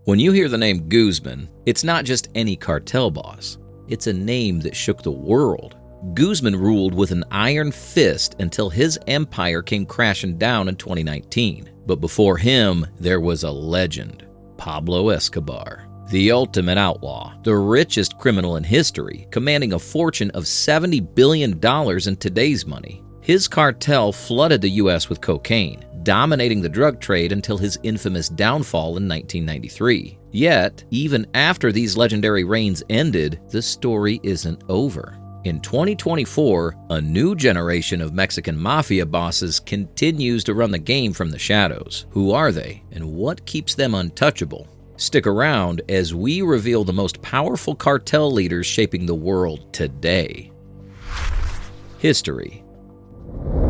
When you hear the name Guzman, it's not just any cartel boss. It's a name that shook the world. Guzman ruled with an iron fist until his empire came crashing down in 2019. But before him, there was a legend, Pablo Escobar. The ultimate outlaw, the richest criminal in history, commanding a fortune of $70 billion in today's money. His cartel flooded the U.S. with cocaine, dominating the drug trade until his infamous downfall in 1993. Yet, even after these legendary reigns ended, the story isn't over. In 2024, a new generation of Mexican Mafia bosses continues to run the game from the shadows. Who are they, and what keeps them untouchable? Stick around as we reveal the most powerful cartel leaders shaping the world today. History.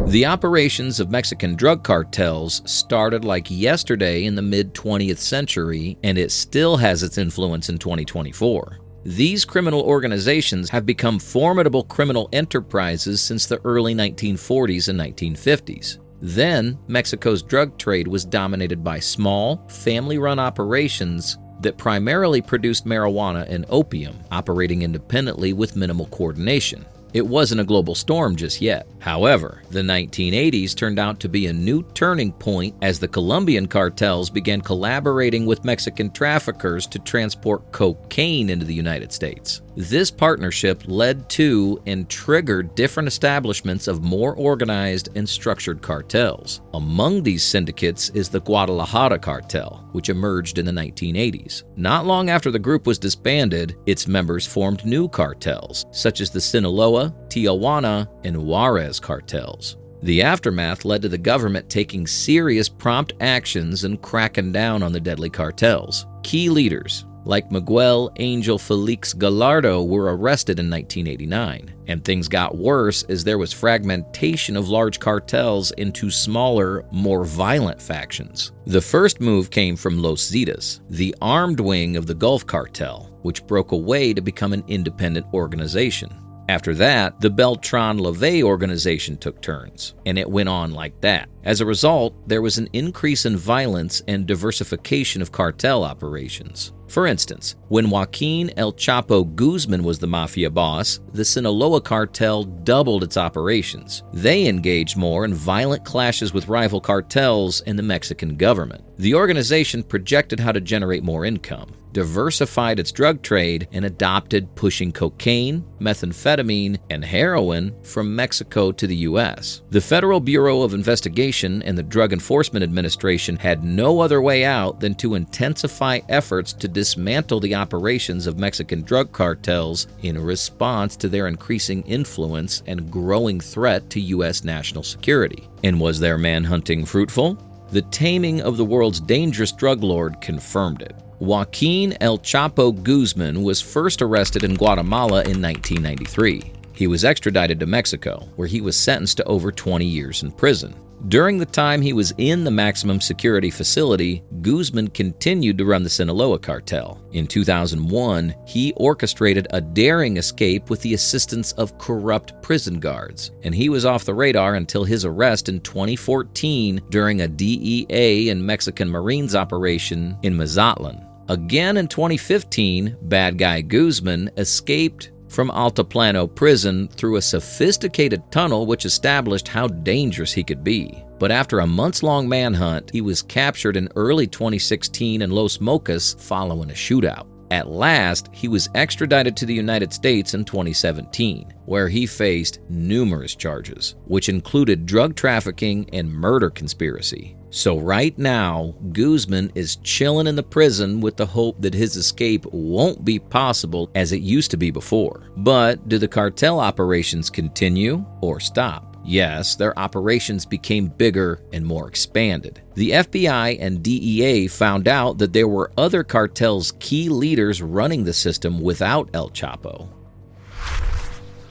The operations of Mexican drug cartels started like yesterday in the mid-20th century, and it still has its influence in 2024. These criminal organizations have become formidable criminal enterprises since the early 1940s and 1950s. Then, Mexico's drug trade was dominated by small, family-run operations that primarily produced marijuana and opium, operating independently with minimal coordination. It wasn't a global storm just yet. However, the 1980s turned out to be a new turning point as the Colombian cartels began collaborating with Mexican traffickers to transport cocaine into the United States. This partnership led to and triggered different establishments of more organized and structured cartels. Among these syndicates is the Guadalajara cartel, which emerged in the 1980s. Not long after the group was disbanded, its members formed new cartels, such as the Sinaloa, Tijuana, and Juarez cartels. The aftermath led to the government taking serious prompt actions and cracking down on the deadly cartels. Key leaders like Miguel Angel Felix Gallardo were arrested in 1989, and things got worse as there was fragmentation of large cartels into smaller, more violent factions. The first move came from Los Zetas, the armed wing of the Gulf Cartel, which broke away to become an independent organization. After that, the Beltran-LaVey organization took turns, and it went on like that. As a result, there was an increase in violence and diversification of cartel operations. For instance, when Joaquin El Chapo Guzman was the mafia boss, the Sinaloa cartel doubled its operations. They engaged more in violent clashes with rival cartels and the Mexican government. The organization projected how to generate more income, diversified its drug trade, and adopted pushing cocaine, methamphetamine, and heroin from Mexico to the U.S. The Federal Bureau of Investigation and the Drug Enforcement Administration had no other way out than to intensify efforts to dismantle the operations of Mexican drug cartels in response to their increasing influence and growing threat to U.S. national security. And was their manhunting fruitful? The taming of the world's dangerous drug lord confirmed it. Joaquin El Chapo Guzman was first arrested in Guatemala in 1993. He was extradited to Mexico, where he was sentenced to over 20 years in prison. During the time he was in the maximum security facility, Guzman continued to run the Sinaloa cartel. In 2001, he orchestrated a daring escape with the assistance of corrupt prison guards, and he was off the radar until his arrest in 2014 during a DEA and Mexican Marines operation in Mazatlan. Again in 2015, bad guy Guzman escaped from Altiplano prison through a sophisticated tunnel which established how dangerous he could be. But after a months-long manhunt, he was captured in early 2016 in Los Mocas following a shootout. At last, he was extradited to the United States in 2017, where he faced numerous charges, which included drug trafficking and murder conspiracy. So right now, Guzman is chilling in the prison with the hope that his escape won't be possible as it used to be before. But do the cartel operations continue or stop? Yes, their operations became bigger and more expanded. The FBI and DEA found out that there were other cartels' key leaders running the system without El Chapo.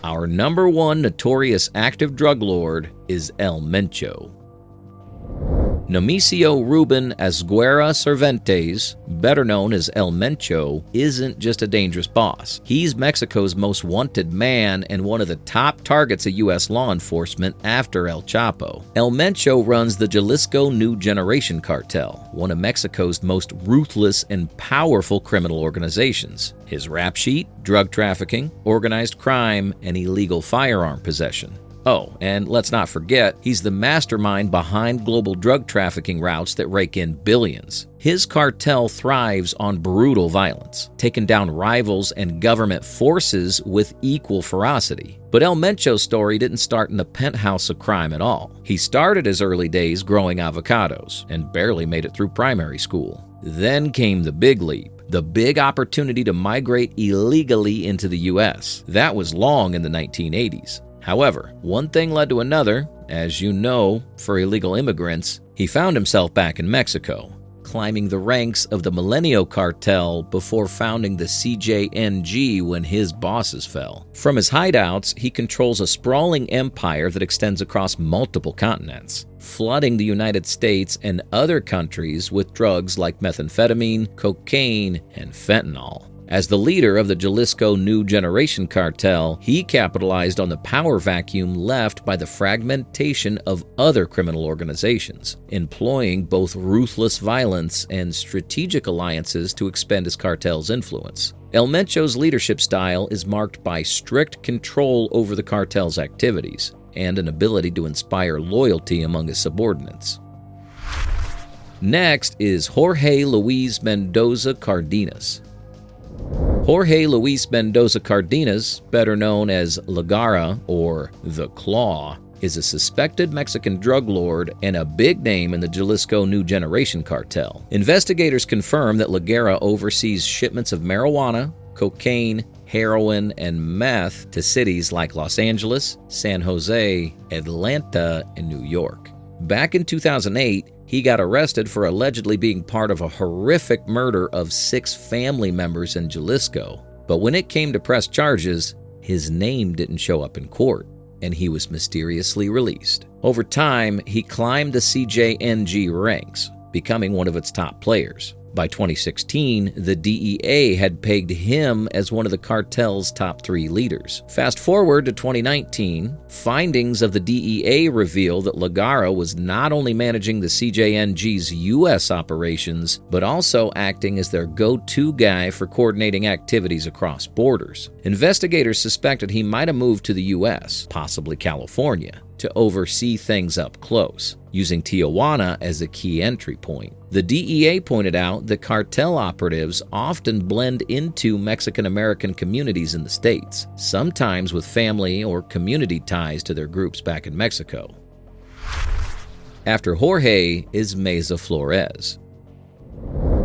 Our number one notorious active drug lord is El Mencho. Nemesio Ruben Asguera Cervantes, better known as El Mencho, isn't just a dangerous boss. He's Mexico's most wanted man and one of the top targets of U.S. law enforcement after El Chapo. El Mencho runs the Jalisco New Generation Cartel, one of Mexico's most ruthless and powerful criminal organizations. His rap sheet: drug trafficking, organized crime, and illegal firearm possession. Oh, and let's not forget, he's the mastermind behind global drug trafficking routes that rake in billions. His cartel thrives on brutal violence, taking down rivals and government forces with equal ferocity. But El Mencho's story didn't start in the penthouse of crime at all. He started his early days growing avocados and barely made it through primary school. Then came the big leap. The big opportunity to migrate illegally into the U.S. That was long in the 1980s. However, one thing led to another. As you know, for illegal immigrants, he found himself back in Mexico, climbing the ranks of the Milenio cartel before founding the CJNG when his bosses fell. From his hideouts, he controls a sprawling empire that extends across multiple continents, flooding the United States and other countries with drugs like methamphetamine, cocaine, and fentanyl. As the leader of the Jalisco New Generation Cartel, he capitalized on the power vacuum left by the fragmentation of other criminal organizations, employing both ruthless violence and strategic alliances to expand his cartel's influence. El Mencho's leadership style is marked by strict control over the cartel's activities and an ability to inspire loyalty among his subordinates. Next is Jorge Luis Mendoza Cardenas. Jorge Luis Mendoza Cardenas, better known as La Garra or The Claw, is a suspected Mexican drug lord and a big name in the Jalisco New Generation cartel. Investigators confirm that La Garra oversees shipments of marijuana, cocaine, heroin, and meth to cities like Los Angeles, San Jose, Atlanta, and New York. Back in 2008, he got arrested for allegedly being part of a horrific murder of 6 family members in Jalisco. But when it came to press charges, his name didn't show up in court, and he was mysteriously released. Over time, he climbed the CJNG ranks, becoming one of its top players. By 2016, the DEA had pegged him as one of the cartel's top 3 leaders. Fast forward to 2019, findings of the DEA reveal that La Garra was not only managing the CJNG's U.S. operations, but also acting as their go-to guy for coordinating activities across borders. Investigators suspected he might have moved to the U.S., possibly California, to oversee things up close, using Tijuana as a key entry point. The DEA pointed out that cartel operatives often blend into Mexican-American communities in the States, sometimes with family or community ties to their groups back in Mexico. After Jorge is Meza Flores.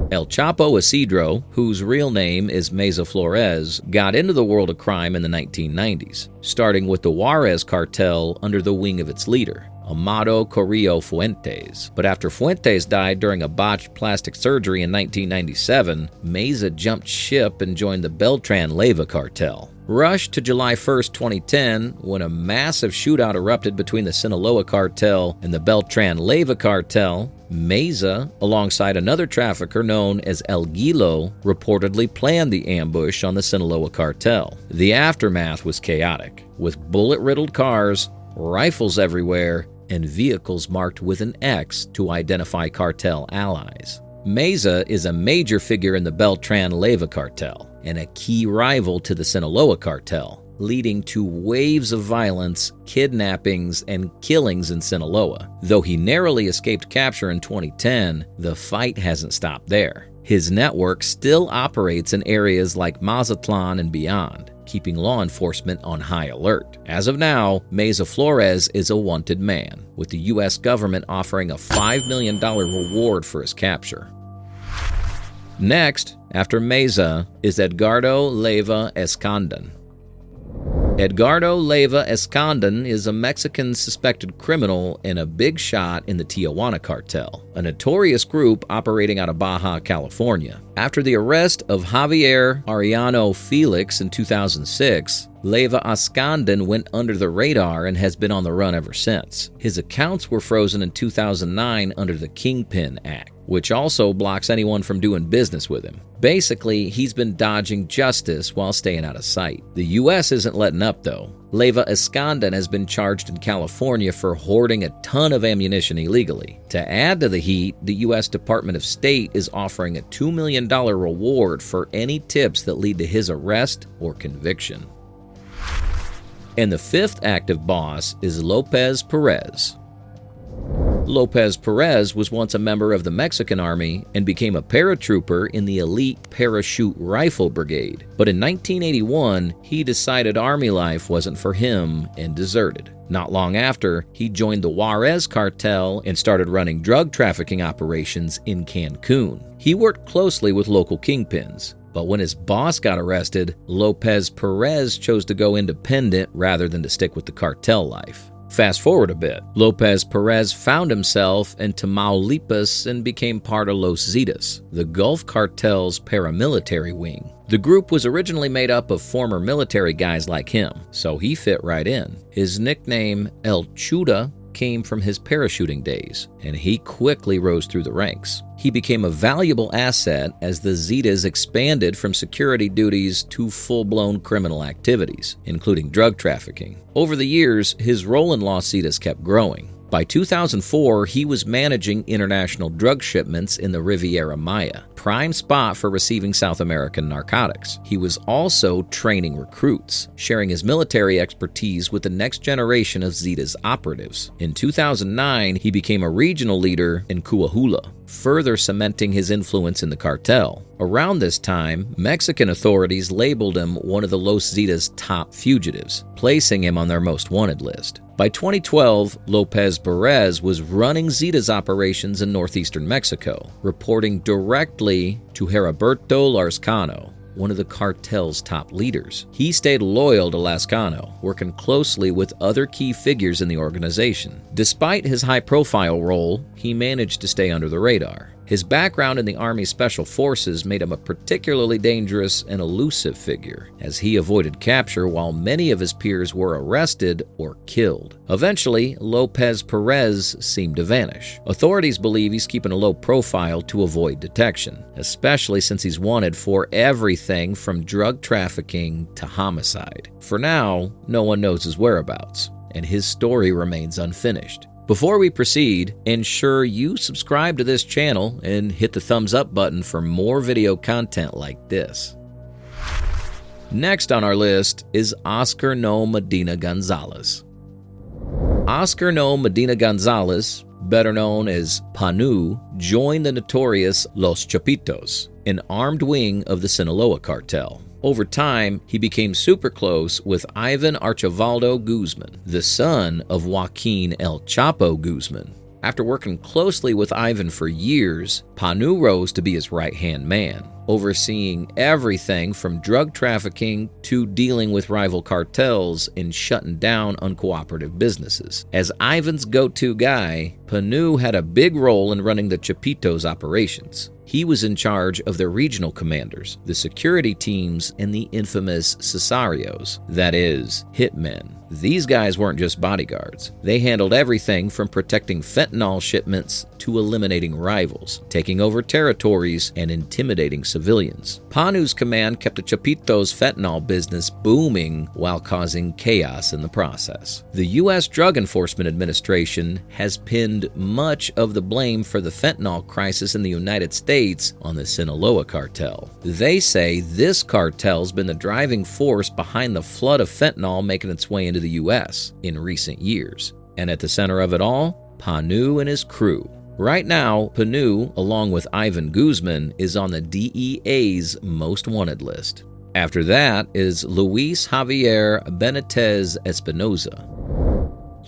El Chapo Isidro, whose real name is Meza Flores, got into the world of crime in the 1990s, starting with the Juarez cartel under the wing of its leader, Amado Carrillo Fuentes. But after Fuentes died during a botched plastic surgery in 1997, Meza jumped ship and joined the Beltran-Leyva cartel. Rushed to July 1, 2010, when a massive shootout erupted between the Sinaloa cartel and the Beltran-Leyva cartel, Meza, alongside another trafficker known as El Guilo, reportedly planned the ambush on the Sinaloa cartel. The aftermath was chaotic, with bullet-riddled cars, rifles everywhere, and vehicles marked with an X to identify cartel allies. Meza is a major figure in the Beltran-Leyva cartel and a key rival to the Sinaloa cartel, leading to waves of violence, kidnappings, and killings in Sinaloa. Though he narrowly escaped capture in 2010, the fight hasn't stopped there. His network still operates in areas like Mazatlan and beyond, keeping law enforcement on high alert. As of now, Meza Flores is a wanted man, with the U.S. government offering a $5 million reward for his capture. Next, after Meza, is Edgardo Leyva Escandon. Edgardo Leyva Escandon is a Mexican suspected criminal and a big shot in the Tijuana cartel, a notorious group operating out of Baja, California. After the arrest of Javier Arellano Felix in 2006, Leyva Ascandan went under the radar and has been on the run ever since. His accounts were frozen in 2009 under the Kingpin Act, which also blocks anyone from doing business with him. Basically, he's been dodging justice while staying out of sight. The U.S. isn't letting up, though. Leyva Ascandan has been charged in California for hoarding a ton of ammunition illegally. To add to the heat, the U.S. Department of State is offering a $2 million reward for any tips that lead to his arrest or conviction. And the fifth active boss is Lopez Perez. Lopez Perez was once a member of the Mexican Army and became a paratrooper in the elite Parachute Rifle Brigade. But in 1981, he decided Army life wasn't for him and deserted. Not long after, he joined the Juarez cartel and started running drug trafficking operations in Cancun. He worked closely with local kingpins. But when his boss got arrested, Lopez Perez chose to go independent rather than to stick with the cartel life. Fast forward a bit, Lopez Perez found himself in Tamaulipas and became part of Los Zetas, the Gulf Cartel's paramilitary wing. The group was originally made up of former military guys like him, so he fit right in. His nickname, El Chuda, came from his parachuting days, and he quickly rose through the ranks. He became a valuable asset as the Zetas expanded from security duties to full-blown criminal activities, including drug trafficking. Over the years, his role in Los Zetas kept growing. By 2004, he was managing international drug shipments in the Riviera Maya, prime spot for receiving South American narcotics. He was also training recruits, sharing his military expertise with the next generation of Zetas operatives. In 2009, he became a regional leader in Coahuila, further cementing his influence in the cartel. Around this time, Mexican authorities labeled him one of the Los Zetas' top fugitives, placing him on their most wanted list. By 2012, Lopez Perez was running Zetas operations in northeastern Mexico, reporting directly to Heriberto Lascano, one of the cartel's top leaders. He stayed loyal to Lascano, working closely with other key figures in the organization. Despite his high-profile role, he managed to stay under the radar. His background in the Army Special Forces made him a particularly dangerous and elusive figure, as he avoided capture while many of his peers were arrested or killed. Eventually, Lopez Perez seemed to vanish. Authorities believe he's keeping a low profile to avoid detection, especially since he's wanted for everything from drug trafficking to homicide. For now, no one knows his whereabouts, and his story remains unfinished. Before we proceed, ensure you subscribe to this channel and hit the thumbs up button for more video content like this. Next on our list is Oscar No Medina Gonzalez. Oscar No Medina Gonzalez, better known as Panu, joined the notorious Los Chapitos, an armed wing of the Sinaloa cartel. Over time, he became super close with Ivan Archivaldo Guzman, the son of Joaquin El Chapo Guzman. After working closely with Ivan for years, Panu rose to be his right-hand man, overseeing everything from drug trafficking to dealing with rival cartels and shutting down uncooperative businesses. As Ivan's go-to guy, Panu had a big role in running the Chapitos operations. He was in charge of the regional commanders, the security teams, and the infamous cesarios, that is, hitmen. These guys weren't just bodyguards. They handled everything from protecting fentanyl shipments to eliminating rivals, taking over territories, and intimidating civilians. Panu's command kept the Chapitos' fentanyl business booming while causing chaos in the process. The U.S. Drug Enforcement Administration has pinned much of the blame for the fentanyl crisis in the United States on the Sinaloa cartel. They say this cartel's been the driving force behind the flood of fentanyl making its way into the U.S. in recent years. And at the center of it all, Panu and his crew. Right now, Panu, along with Ivan Guzman, is on the DEA's most wanted list. After that is Luis Javier Benitez Espinoza.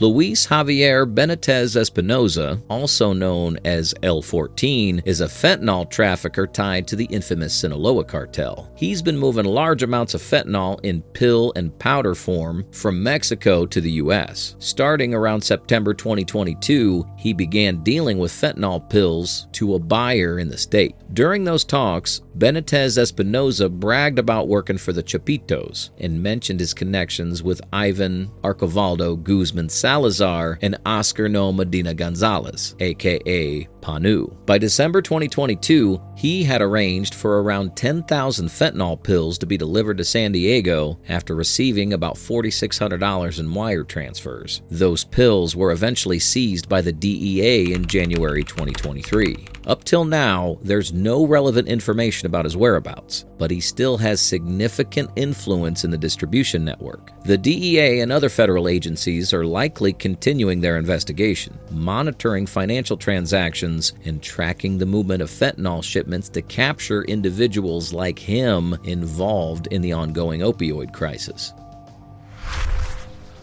Luis Javier Benitez Espinoza, also known as L14, is a fentanyl trafficker tied to the infamous Sinaloa cartel. He's been moving large amounts of fentanyl in pill and powder form from Mexico to the U.S. Starting around September 2022, he began dealing with fentanyl pills to a buyer in the state. During those talks, Benitez Espinoza bragged about working for the Chapitos and mentioned his connections with Ivan Archivaldo Guzman Salazar and Oscar No Medina Gonzalez, aka Panu. By December 2022, he had arranged for around 10,000 fentanyl pills to be delivered to San Diego after receiving about $4,600 in wire transfers. Those pills were eventually seized by the DEA in January 2023. Up till now, there's no relevant information about his whereabouts, but he still has significant influence in the distribution network. The DEA and other federal agencies are likely continuing their investigation, monitoring financial transactions and tracking the movement of fentanyl shipments to capture individuals like him involved in the ongoing opioid crisis.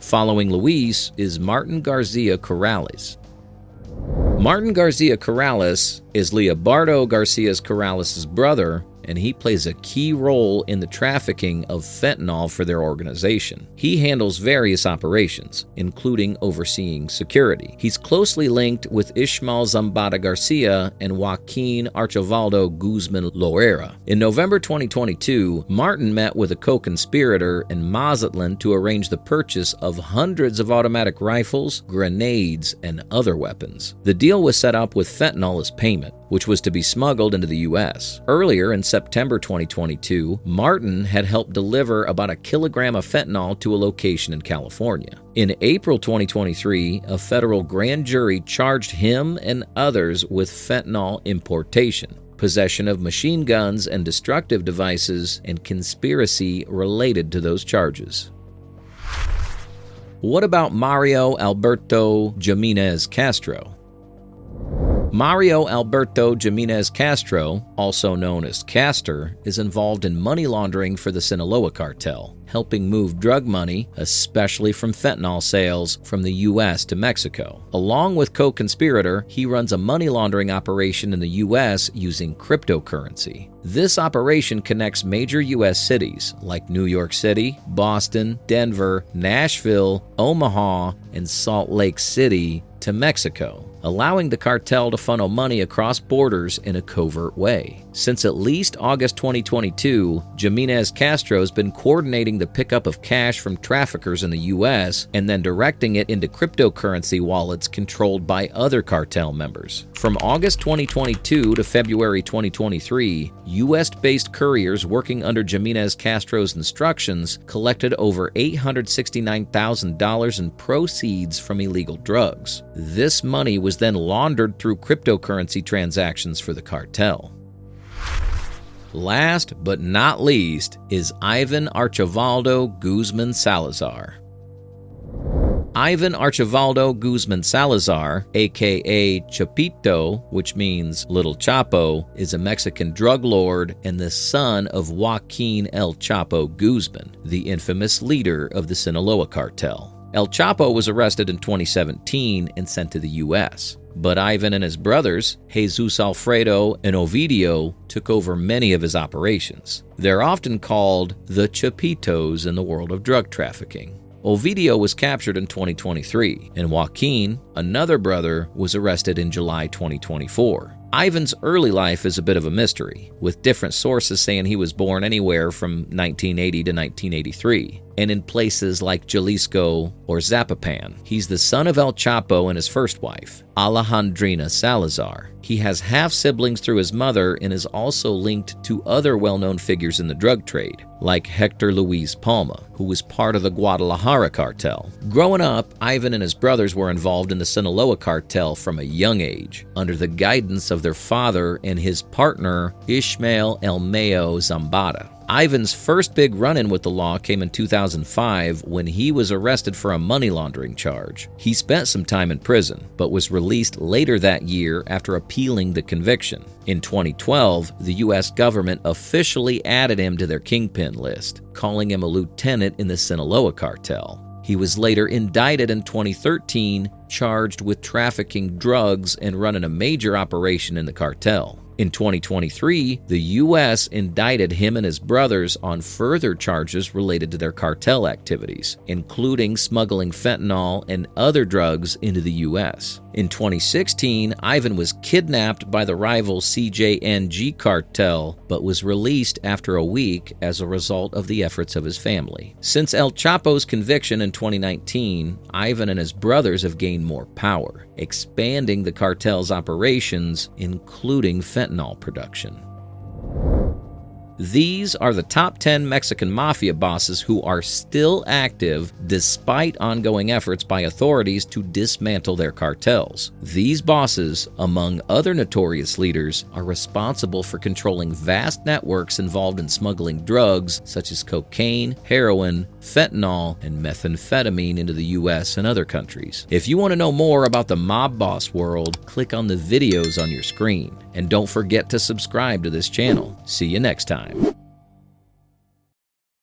Following Luis is Martin Garcia Corrales. Martin Garcia Corrales is Leobardo Garcia Corrales' brother, and he plays a key role in the trafficking of fentanyl for their organization. He handles various operations, including overseeing security. He's closely linked with Ishmael Zambada Garcia and Joaquin Archivaldo Guzman Loera. In November 2022, Martin met with a co-conspirator in Mazatlan to arrange the purchase of hundreds of automatic rifles, grenades, and other weapons. The deal was set up with fentanyl as payment, which was to be smuggled into the U.S. Earlier in September 2022, Martin had helped deliver about 1 kilogram of fentanyl to a location in California. In April 2023, a federal grand jury charged him and others with fentanyl importation, possession of machine guns and destructive devices, and conspiracy related to those charges. What about Mario Alberto Jimenez Castro? Mario Alberto Jimenez Castro, also known as Castor, is involved in money laundering for the Sinaloa cartel, helping move drug money, especially from fentanyl sales, from the U.S. to Mexico. Along with co-conspirator, he runs a money laundering operation in the U.S. using cryptocurrency. This operation connects major U.S. cities like New York City, Boston, Denver, Nashville, Omaha, and Salt Lake City to Mexico, allowing the cartel to funnel money across borders in a covert way. Since at least August 2022, Jimenez Castro has been coordinating the pickup of cash from traffickers in the U.S. and then directing it into cryptocurrency wallets controlled by other cartel members. From August 2022 to February 2023, U.S.-based couriers working under Jimenez Castro's instructions collected over $869,000 in proceeds from illegal drugs. This money was then laundered through cryptocurrency transactions for the cartel. Last but not least is Ivan Archivaldo Guzman Salazar. Ivan Archivaldo Guzman Salazar, aka Chapito, which means Little Chapo, is a Mexican drug lord and the son of Joaquin El Chapo Guzman, the infamous leader of the Sinaloa cartel. El Chapo was arrested in 2017 and sent to the U.S., but Ivan and his brothers, Jesus Alfredo and Ovidio, took over many of his operations. They're often called the Chapitos in the world of drug trafficking. Ovidio was captured in 2023, and Joaquin, another brother, was arrested in July 2024. Ivan's early life is a bit of a mystery, with different sources saying he was born anywhere from 1980 to 1983, and in places like Jalisco or Zapopan. He's the son of El Chapo and his first wife, Alejandrina Salazar. He has half-siblings through his mother and is also linked to other well-known figures in the drug trade, like Hector Luis Palma, who was part of the Guadalajara cartel. Growing up, Ivan and his brothers were involved in the Sinaloa cartel from a young age, under the guidance of their father and his partner, Ishmael El Mayo Zambada. Ivan's first big run-in with the law came in 2005 when he was arrested for a money laundering charge. He spent some time in prison, but was released later that year after appealing the conviction. In 2012, the U.S. government officially added him to their kingpin list, calling him a lieutenant in the Sinaloa cartel. He was later indicted in 2013, charged with trafficking drugs and running a major operation in the cartel. In 2023, the U.S. indicted him and his brothers on further charges related to their cartel activities, including smuggling fentanyl and other drugs into the U.S. In 2016, Ivan was kidnapped by the rival CJNG cartel, but was released after a week as a result of the efforts of his family. Since El Chapo's conviction in 2019, Ivan and his brothers have gained more power, expanding the cartel's operations, including fentanyl production. These are the top 10 Mexican Mafia bosses who are still active despite ongoing efforts by authorities to dismantle their cartels. These bosses, among other notorious leaders, are responsible for controlling vast networks involved in smuggling drugs such as cocaine, heroin, fentanyl, and methamphetamine into the U.S. and other countries. If you want to know more about the mob boss world, click on the videos on your screen. And don't forget to subscribe to this channel. See you next time.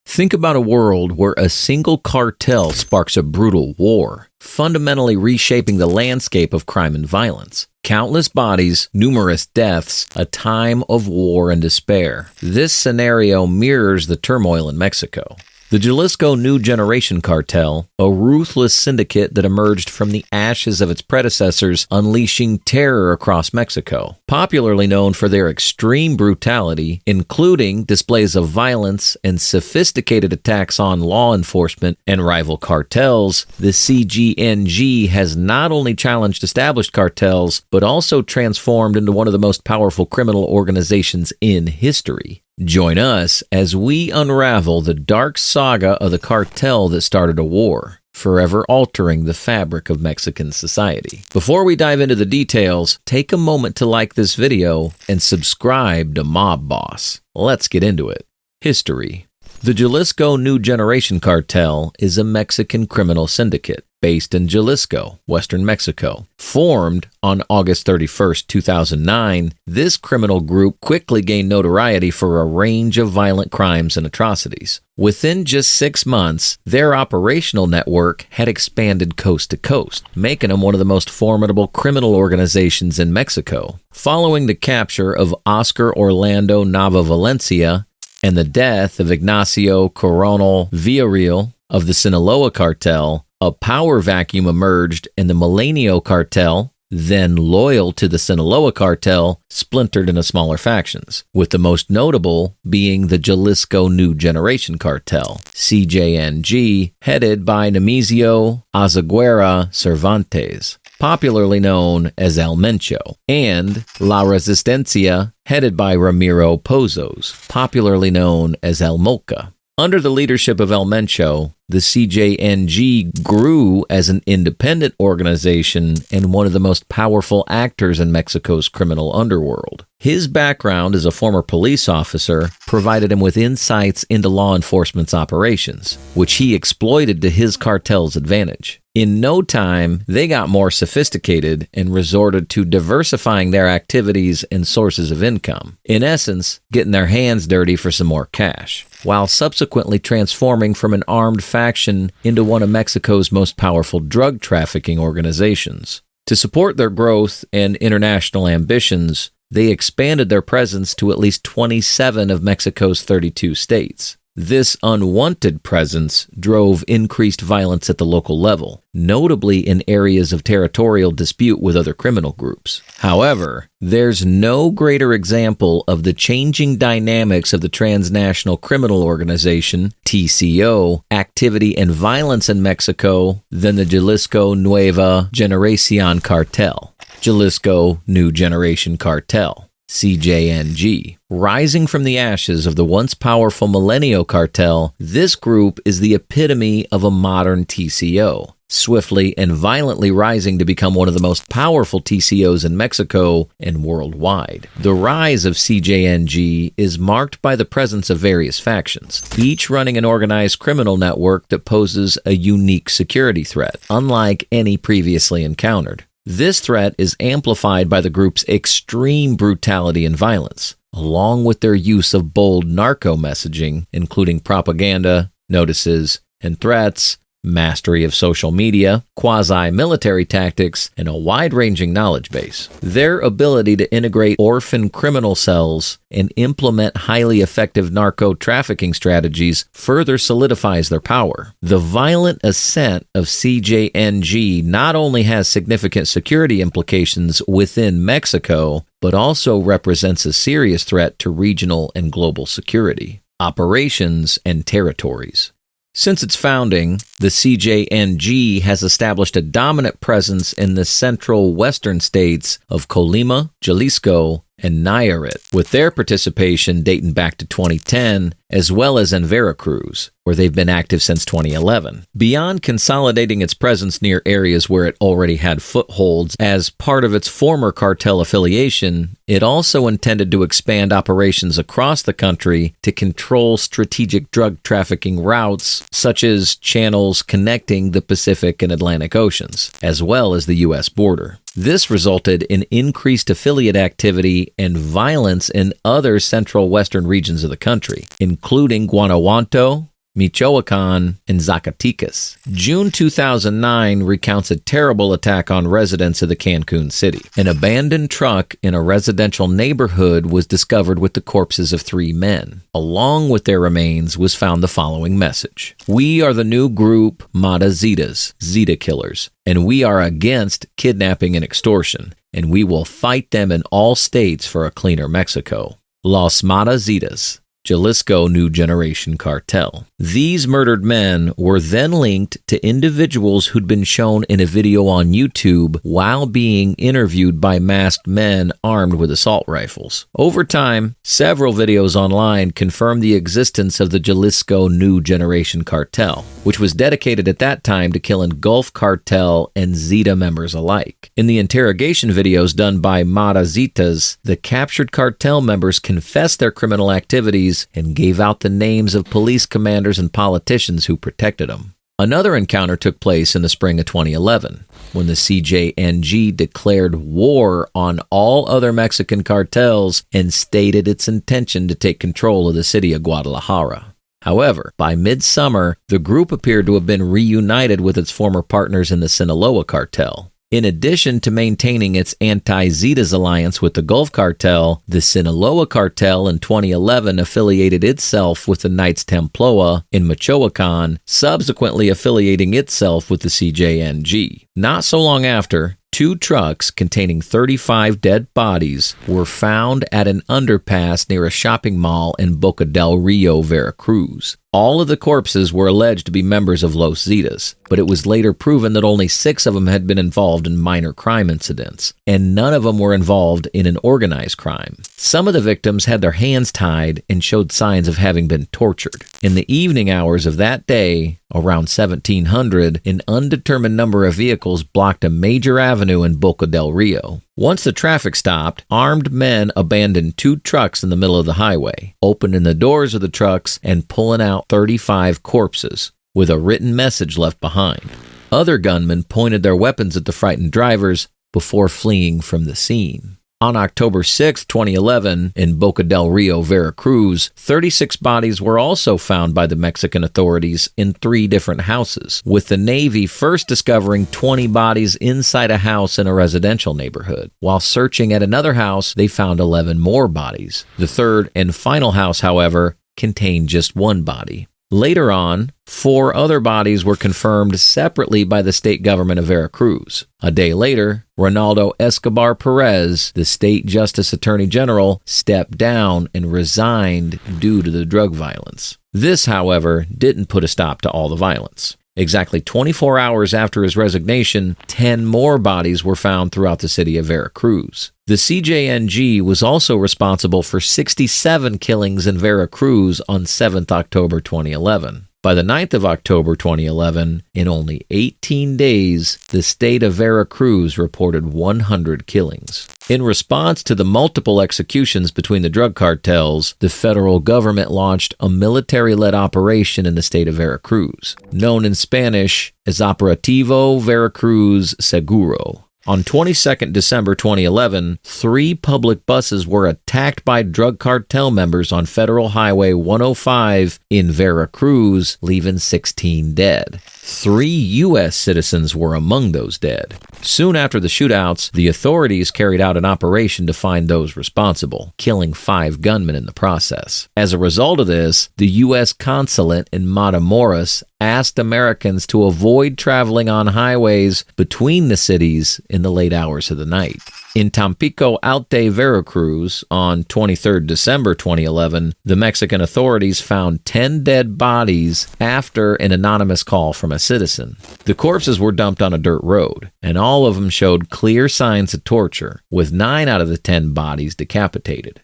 Think about a world where a single cartel sparks a brutal war, fundamentally reshaping the landscape of crime and violence. Countless bodies, numerous deaths, a time of war and despair. This scenario mirrors the turmoil in Mexico. The Jalisco New Generation Cartel, a ruthless syndicate that emerged from the ashes of its predecessors, unleashing terror across Mexico. Popularly known for their extreme brutality, including displays of violence and sophisticated attacks on law enforcement and rival cartels, the CGNG has not only challenged established cartels, but also transformed into one of the most powerful criminal organizations in history. Join us as we unravel the dark saga of the cartel that started a war, forever altering the fabric of Mexican society. Before we dive into the details, take a moment to like this video and subscribe to Mob Boss. Let's get into it. History. The Jalisco New Generation Cartel is a Mexican criminal syndicate based in Jalisco, western Mexico. Formed on August 31, 2009, this criminal group quickly gained notoriety for a range of violent crimes and atrocities. Within just 6 months, their operational network had expanded coast to coast, making them one of the most formidable criminal organizations in Mexico. Following the capture of Oscar Orlando Nava Valencia and the death of Ignacio Coronel Villarreal of the Sinaloa cartel, a power vacuum emerged and the Milenio cartel, then loyal to the Sinaloa cartel, splintered into smaller factions, with the most notable being the Jalisco New Generation Cartel, CJNG, headed by Nemesio Azaguera Cervantes, popularly known as El Mencho, and La Resistencia, headed by Ramiro Pozos, popularly known as El Mocha. Under the leadership of El Mencho, the CJNG grew as an independent organization and one of the most powerful actors in Mexico's criminal underworld. His background as a former police officer provided him with insights into law enforcement's operations, which he exploited to his cartel's advantage. In no time, they got more sophisticated and resorted to diversifying their activities and sources of income. In essence, getting their hands dirty for some more cash, while subsequently transforming from an armed faction into one of Mexico's most powerful drug trafficking organizations. To support their growth and international ambitions, they expanded their presence to at least 27 of Mexico's 32 states. This unwanted presence drove increased violence at the local level, notably in areas of territorial dispute with other criminal groups. However, there's no greater example of the changing dynamics of the transnational criminal organization, TCO, activity and violence in Mexico than the Jalisco Nueva Generación Cartel, Jalisco New Generation Cartel, CJNG. Rising from the ashes of the once powerful Milenio cartel, this group is the epitome of a modern TCO, swiftly and violently rising to become one of the most powerful TCOs in Mexico and worldwide. The rise of CJNG is marked by the presence of various factions, each running an organized criminal network that poses a unique security threat, unlike any previously encountered. This threat is amplified by the group's extreme brutality and violence, along with their use of bold narco messaging, including propaganda, notices, and threats, mastery of social media, quasi-military tactics, and a wide-ranging knowledge base. Their ability to integrate orphan criminal cells and implement highly effective narco-trafficking strategies further solidifies their power. The violent ascent of CJNG not only has significant security implications within Mexico, but also represents a serious threat to regional and global security, operations, and territories. Since its founding, the CJNG has established a dominant presence in the central western states of Colima, Jalisco, and Nayarit, with their participation dating back to 2010, as well as in Veracruz, where they've been active since 2011. Beyond consolidating its presence near areas where it already had footholds as part of its former cartel affiliation, it also intended to expand operations across the country to control strategic drug trafficking routes, such as channels connecting the Pacific and Atlantic Oceans, as well as the U.S. border. This resulted in increased affiliate activity and violence in other central western regions of the country, including Guanajuato, Michoacan, and Zacatecas. June 2009 recounts a terrible attack on residents of the Cancun city. An abandoned truck in a residential neighborhood was discovered with the corpses of 3 men. Along with their remains was found the following message: "We are the new group Mata Zetas, Zeta Killers, and we are against kidnapping and extortion, and we will fight them in all states for a cleaner Mexico. Los Mata Zetas, Jalisco New Generation Cartel." These murdered men were then linked to individuals who'd been shown in a video on YouTube while being interviewed by masked men armed with assault rifles. Over time, several videos online confirmed the existence of the Jalisco New Generation Cartel, which was dedicated at that time to killing Gulf Cartel and Zeta members alike. In the interrogation videos done by Mata Zetas, the captured cartel members confessed their criminal activities and gave out the names of police commanders and politicians who protected them. Another encounter took place in the spring of 2011, when the CJNG declared war on all other Mexican cartels and stated its intention to take control of the city of Guadalajara. However, by midsummer, the group appeared to have been reunited with its former partners in the Sinaloa cartel. In addition to maintaining its anti-Zetas alliance with the Gulf Cartel, the Sinaloa Cartel in 2011 affiliated itself with the Knights Temploa in Michoacan, subsequently affiliating itself with the CJNG. Not so long after, 2 trucks containing 35 dead bodies were found at an underpass near a shopping mall in Boca del Rio, Veracruz. All of the corpses were alleged to be members of Los Zetas, but it was later proven that only 6 of them had been involved in minor crime incidents, and none of them were involved in an organized crime. Some of the victims had their hands tied and showed signs of having been tortured. In the evening hours of that day, around 1700, an undetermined number of vehicles blocked a major avenue in Boca del Rio. Once the traffic stopped, armed men abandoned 2 trucks in the middle of the highway, opening the doors of the trucks and pulling out 35 corpses, with a written message left behind. Other gunmen pointed their weapons at the frightened drivers before fleeing from the scene. On October 6, 2011, in Boca del Rio, Veracruz, 36 bodies were also found by the Mexican authorities in 3 different houses, with the Navy first discovering 20 bodies inside a house in a residential neighborhood. While searching at another house, they found 11 more bodies. The third and final house, however, contained just 1 body. Later on, 4 other bodies were confirmed separately by the state government of Veracruz. A day later, Ronaldo Escobar Perez, the state justice attorney general, stepped down and resigned due to the drug violence. This, however, didn't put a stop to all the violence. Exactly 24 hours after his resignation, 10 more bodies were found throughout the city of Veracruz. The CJNG was also responsible for 67 killings in Veracruz on 7th October 2011. By the 9th of October 2011, in only 18 days, the state of Veracruz reported 100 killings. In response to the multiple executions between the drug cartels, the federal government launched a military-led operation in the state of Veracruz, known in Spanish as Operativo Veracruz Seguro. On 22nd December 2011, 3 public buses were attacked by drug cartel members on Federal Highway 105 in Veracruz, leaving 16 dead. 3 U.S. citizens were among those dead. Soon after the shootouts, the authorities carried out an operation to find those responsible, killing 5 gunmen in the process. As a result of this, the U.S. consulate in Matamoros asked Americans to avoid traveling on highways between the cities in the late hours of the night. In Tampico Alte, Veracruz, on 23 December 2011, the Mexican authorities found 10 dead bodies after an anonymous call from a citizen. The corpses were dumped on a dirt road, and all of them showed clear signs of torture, with 9 out of the 10 bodies decapitated.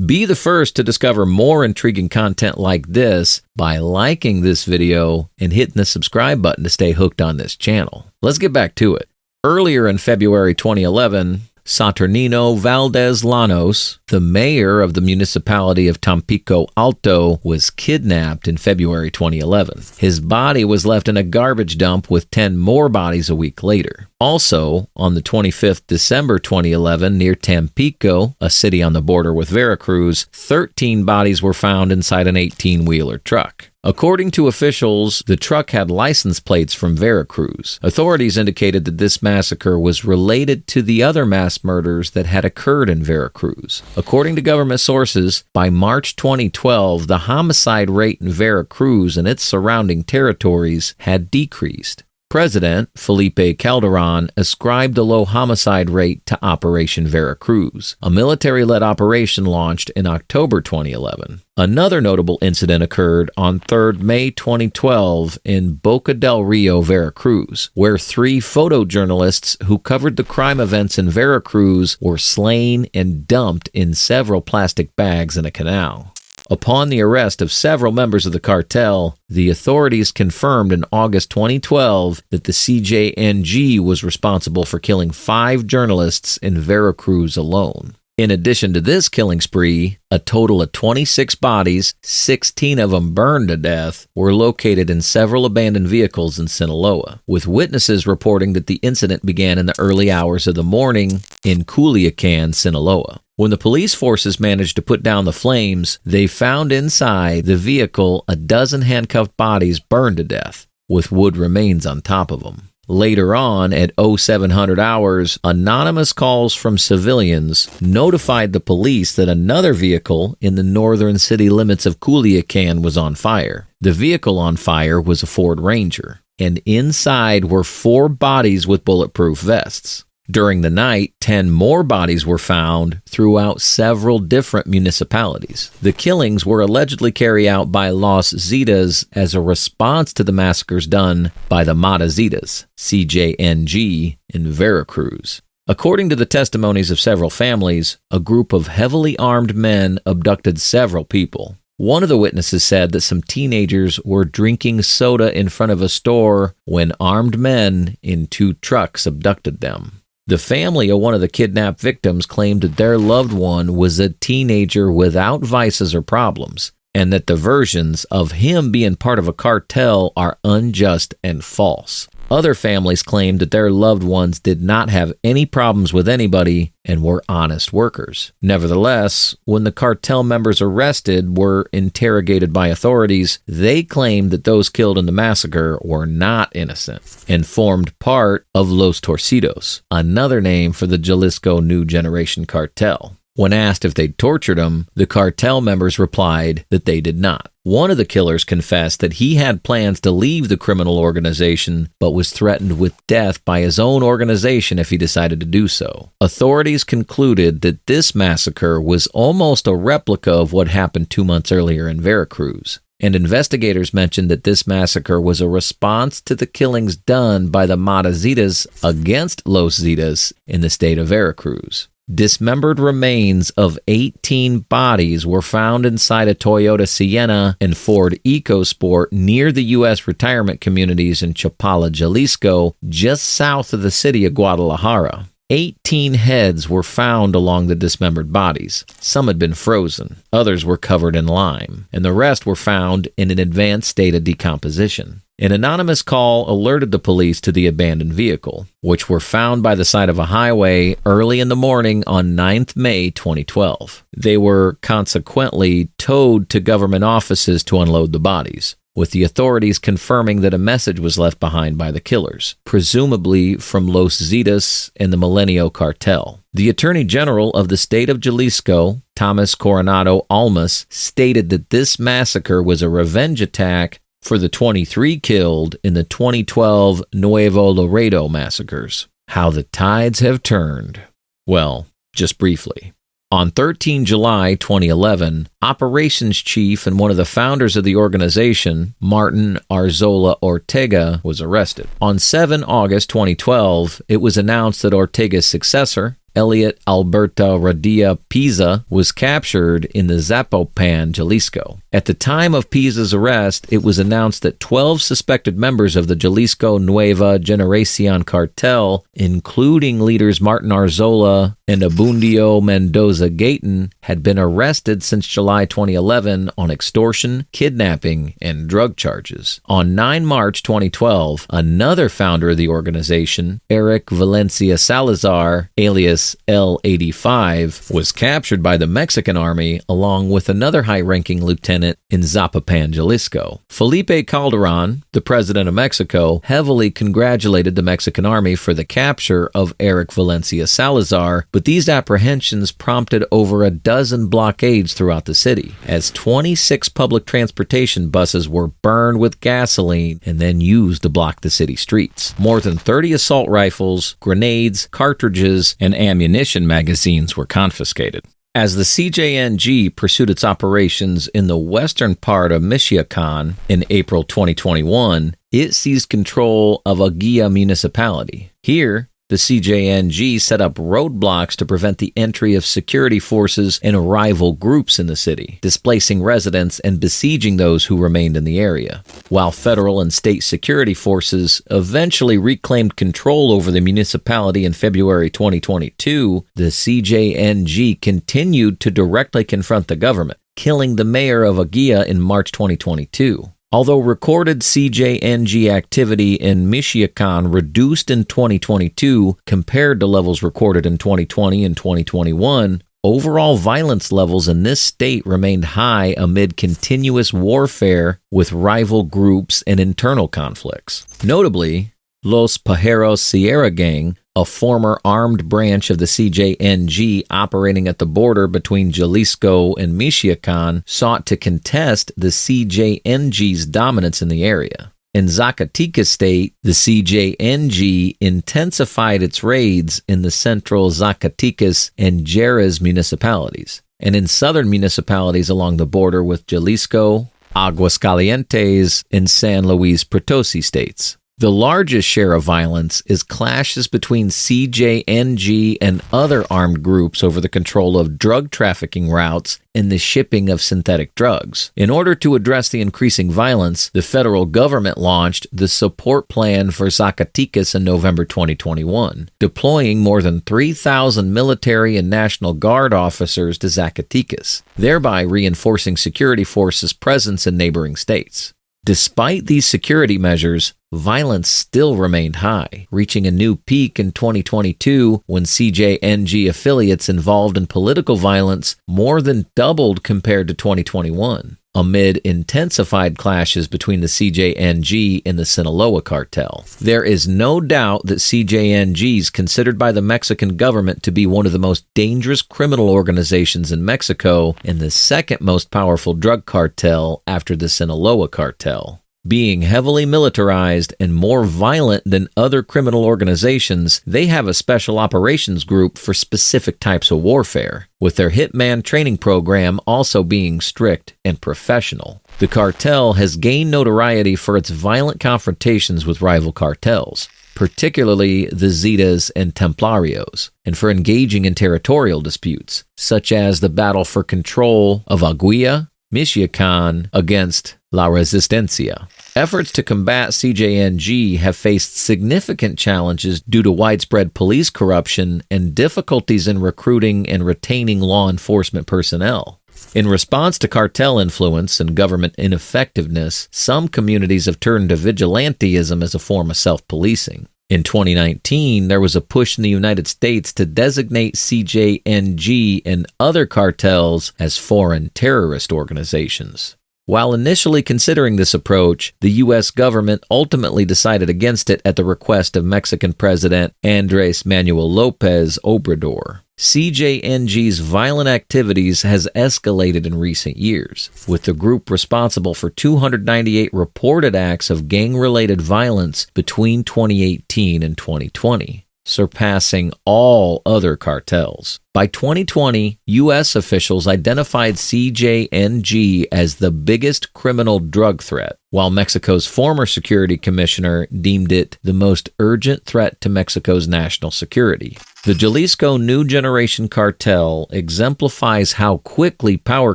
Be the first to discover more intriguing content like this by liking this video and hitting the subscribe button to stay hooked on this channel. Let's get back to it. Earlier in February 2011, Saturnino Valdez Llanos, the mayor of the municipality of Tampico Alto, was kidnapped in February 2011. His body was left in a garbage dump with 10 more bodies a week later. Also, on the 25th December 2011, near Tampico, a city on the border with Veracruz, 13 bodies were found inside an 18-wheeler truck. According to officials, the truck had license plates from Veracruz. Authorities indicated that this massacre was related to the other mass murders that had occurred in Veracruz. According to government sources, by March 2012, the homicide rate in Veracruz and its surrounding territories had decreased. President Felipe Calderon ascribed the low homicide rate to Operation Veracruz, a military-led operation launched in October 2011. Another notable incident occurred on 3 May 2012 in Boca del Rio, Veracruz, where 3 photojournalists who covered the crime events in Veracruz were slain and dumped in several plastic bags in a canal. Upon the arrest of several members of the cartel, the authorities confirmed in August 2012 that the CJNG was responsible for killing 5 journalists in Veracruz alone. In addition to this killing spree, a total of 26 bodies, 16 of them burned to death, were located in several abandoned vehicles in Sinaloa, with witnesses reporting that the incident began in the early hours of the morning in Culiacan, Sinaloa. When the police forces managed to put down the flames, they found inside the vehicle a dozen handcuffed bodies burned to death, with wood remains on top of them. Later on, at 0700 hours, anonymous calls from civilians notified the police that another vehicle in the northern city limits of Culiacan was on fire. The vehicle on fire was a Ford Ranger, and inside were 4 bodies with bulletproof vests. During the night, 10 more bodies were found throughout several different municipalities. The killings were allegedly carried out by Los Zetas as a response to the massacres done by the Mata Zetas, CJNG, in Veracruz. According to the testimonies of several families, a group of heavily armed men abducted several people. One of the witnesses said that some teenagers were drinking soda in front of a store when armed men in 2 trucks abducted them. The family of one of the kidnapped victims claimed that their loved one was a teenager without vices or problems, and that the versions of him being part of a cartel are unjust and false. Other families claimed that their loved ones did not have any problems with anybody and were honest workers. Nevertheless, when the cartel members arrested were interrogated by authorities, they claimed that those killed in the massacre were not innocent and formed part of Los Torcidos, another name for the Jalisco New Generation cartel. When asked if they'd tortured him, the cartel members replied that they did not. One of the killers confessed that he had plans to leave the criminal organization, but was threatened with death by his own organization if he decided to do so. Authorities concluded that this massacre was almost a replica of what happened 2 months earlier in Veracruz. And investigators mentioned that this massacre was a response to the killings done by the Mata Zetas against Los Zetas in the state of Veracruz. Dismembered remains of 18 bodies were found inside a Toyota Sienna and Ford EcoSport near the U.S. retirement communities in Chapala, Jalisco, just south of the city of Guadalajara. 18 heads were found along the dismembered bodies. Some had been frozen, others were covered in lime, and the rest were found in an advanced state of decomposition. An anonymous call alerted the police to the abandoned vehicle, which were found by the side of a highway early in the morning on 9th May 2012. They were consequently towed to government offices to unload the bodies. with the authorities confirming that a message was left behind by the killers, presumably from Los Zetas and the Milenio cartel. The Attorney General of the state of Jalisco, Thomas Coronado Almas, stated that this massacre was a revenge attack for the 23 killed in the 2012 Nuevo Laredo massacres. How the tides have turned. Well, just briefly. On 13 July 2011, operations chief and one of the founders of the organization, Martin Arzola Ortega, was arrested. On 7 August 2012, it was announced that Ortega's successor, Elliot Alberto Radia Pisa, was captured in the Zapopan, Jalisco. At the time of Pisa's arrest, it was announced that 12 suspected members of the Jalisco Nueva Generacion cartel, including leaders Martin Arzola and Abundio Mendoza Gayton, had been arrested since July 2011 on extortion, kidnapping, and drug charges. On 9 March 2012, another founder of the organization, Eric Valencia Salazar, alias L85, was captured by the Mexican army along with another high-ranking lieutenant in Zapopan, Jalisco. Felipe Calderon, the president of Mexico, heavily congratulated the Mexican army for the capture of Eric Valencia Salazar, but these apprehensions prompted over a dozen blockades throughout the city, as 26 public transportation buses were burned with gasoline and then used to block the city streets. More than 30 assault rifles, grenades, cartridges, and ammunition magazines were confiscated. As the CJNG pursued its operations in the western part of Michoacan in April 2021, it seized control of Aguila municipality. Here, the CJNG set up roadblocks to prevent the entry of security forces and rival groups in the city, displacing residents and besieging those who remained in the area. While federal and state security forces eventually reclaimed control over the municipality in February 2022, the CJNG continued to directly confront the government, killing the mayor of Aguila in March 2022. Although recorded CJNG activity in Michoacan reduced in 2022 compared to levels recorded in 2020 and 2021, overall violence levels in this state remained high amid continuous warfare with rival groups and internal conflicts. Notably, Los Pajeros Sierra Gang, a former armed branch of the CJNG operating at the border between Jalisco and Michoacan, sought to contest the CJNG's dominance in the area. In Zacatecas state, the CJNG intensified its raids in the central Zacatecas and Jerez municipalities, and in southern municipalities along the border with Jalisco, Aguascalientes, and San Luis Potosi states. The largest share of violence is clashes between CJNG and other armed groups over the control of drug trafficking routes and the shipping of synthetic drugs. In order to address the increasing violence, the federal government launched the Support Plan for Zacatecas in November 2021, deploying more than 3,000 military and National Guard officers to Zacatecas, thereby reinforcing security forces' presence in neighboring states. Despite these security measures, violence still remained high, reaching a new peak in 2022 when CJNG affiliates involved in political violence more than doubled compared to 2021, amid intensified clashes between the CJNG and the Sinaloa cartel. There is no doubt that CJNG is considered by the Mexican government to be one of the most dangerous criminal organizations in Mexico and the second most powerful drug cartel after the Sinaloa cartel. Being heavily militarized and more violent than other criminal organizations, they have a special operations group for specific types of warfare, with their hitman training program also being strict and professional. The cartel has gained notoriety for its violent confrontations with rival cartels, particularly the Zetas and Templarios, and for engaging in territorial disputes, such as the battle for control of Aguila, Michoacan against La Resistencia. Efforts to combat CJNG have faced significant challenges due to widespread police corruption and difficulties in recruiting and retaining law enforcement personnel. In response to cartel influence and government ineffectiveness, some communities have turned to vigilantism as a form of self-policing. In 2019, there was a push in the United States to designate CJNG and other cartels as foreign terrorist organizations. While initially considering this approach, the U.S. government ultimately decided against it at the request of Mexican President Andrés Manuel López Obrador. CJNG's violent activities has escalated in recent years, with the group responsible for 298 reported acts of gang-related violence between 2018 and 2020. Surpassing all other cartels. By 2020, U.S. officials identified CJNG as the biggest criminal drug threat, while Mexico's former security commissioner deemed it the most urgent threat to Mexico's national security. The Jalisco New Generation Cartel exemplifies how quickly power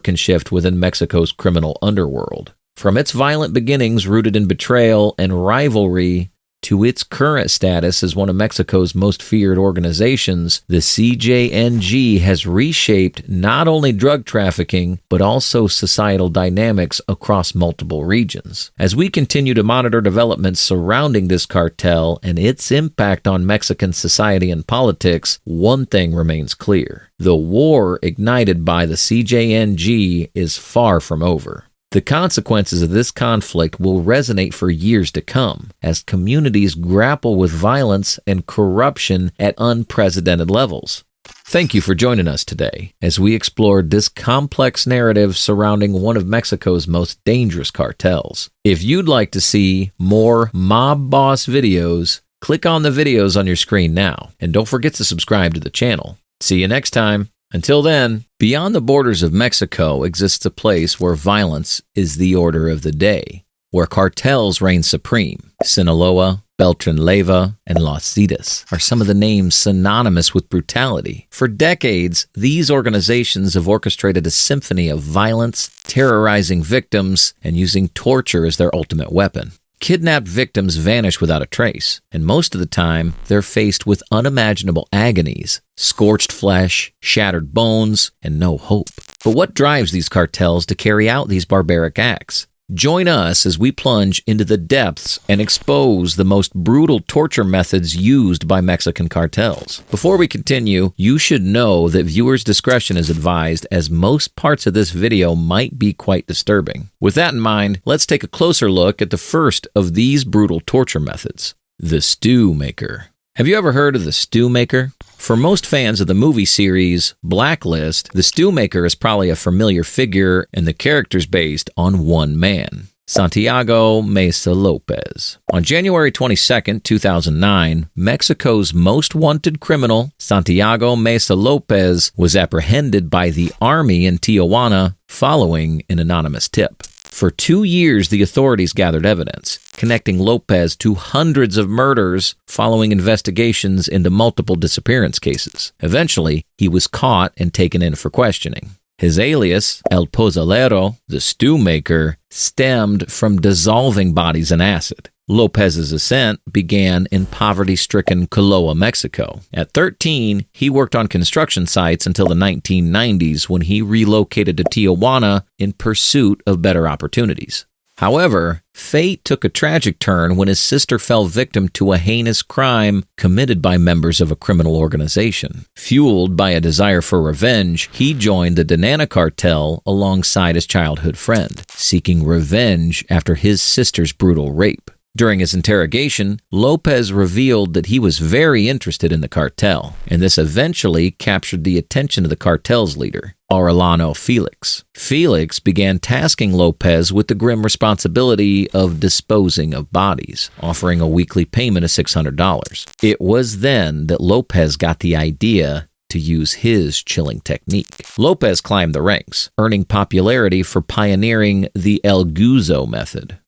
can shift within Mexico's criminal underworld. From its violent beginnings rooted in betrayal and rivalry, to its current status as one of Mexico's most feared organizations, the CJNG has reshaped not only drug trafficking, but also societal dynamics across multiple regions. As we continue to monitor developments surrounding this cartel and its impact on Mexican society and politics, one thing remains clear. The war ignited by the CJNG is far from over. The consequences of this conflict will resonate for years to come as communities grapple with violence and corruption at unprecedented levels. Thank you for joining us today as we explored this complex narrative surrounding one of Mexico's most dangerous cartels. If you'd like to see more Mob Boss videos, click on the videos on your screen now, and don't forget to subscribe to the channel. See you next time. Until then, beyond the borders of Mexico exists a place where violence is the order of the day, where cartels reign supreme. Sinaloa, Beltran Leyva, and Los Zetas are some of the names synonymous with brutality. For decades, these organizations have orchestrated a symphony of violence, terrorizing victims, and using torture as their ultimate weapon. Kidnapped victims vanish without a trace, and most of the time, they're faced with unimaginable agonies, scorched flesh, shattered bones, and no hope. But what drives these cartels to carry out these barbaric acts? Join us as we plunge into the depths and expose the most brutal torture methods used by Mexican cartels. Before we continue, you should know that viewers' discretion is advised, as most parts of this video might be quite disturbing. With that in mind, let's take a closer look at the first of these brutal torture methods, the stew maker. Have you ever heard of the stew maker? For most fans of the movie series Blacklist, the stew maker is probably a familiar figure, and the character's based on one man, Santiago Mesa Lopez. On January 22, 2009, Mexico's most wanted criminal, Santiago Mesa Lopez, was apprehended by the army in Tijuana following an anonymous tip. For 2 years, the authorities gathered evidence, connecting Lopez to hundreds of murders following investigations into multiple disappearance cases. Eventually, he was caught and taken in for questioning. His alias, El Pozolero, the stew maker, stemmed from dissolving bodies in acid. Lopez's ascent began in poverty-stricken Coloa, Mexico. At 13, he worked on construction sites until the 1990s, when he relocated to Tijuana in pursuit of better opportunities. However, fate took a tragic turn when his sister fell victim to a heinous crime committed by members of a criminal organization. Fueled by a desire for revenge, he joined the Dinana cartel alongside his childhood friend, seeking revenge after his sister's brutal rape. During his interrogation, Lopez revealed that he was very interested in the cartel, and this eventually captured the attention of the cartel's leader, Aureliano Felix. Felix began tasking Lopez with the grim responsibility of disposing of bodies, offering a weekly payment of $600. It was then that Lopez got the idea to use his chilling technique. Lopez climbed the ranks, earning popularity for pioneering the El Guzo method.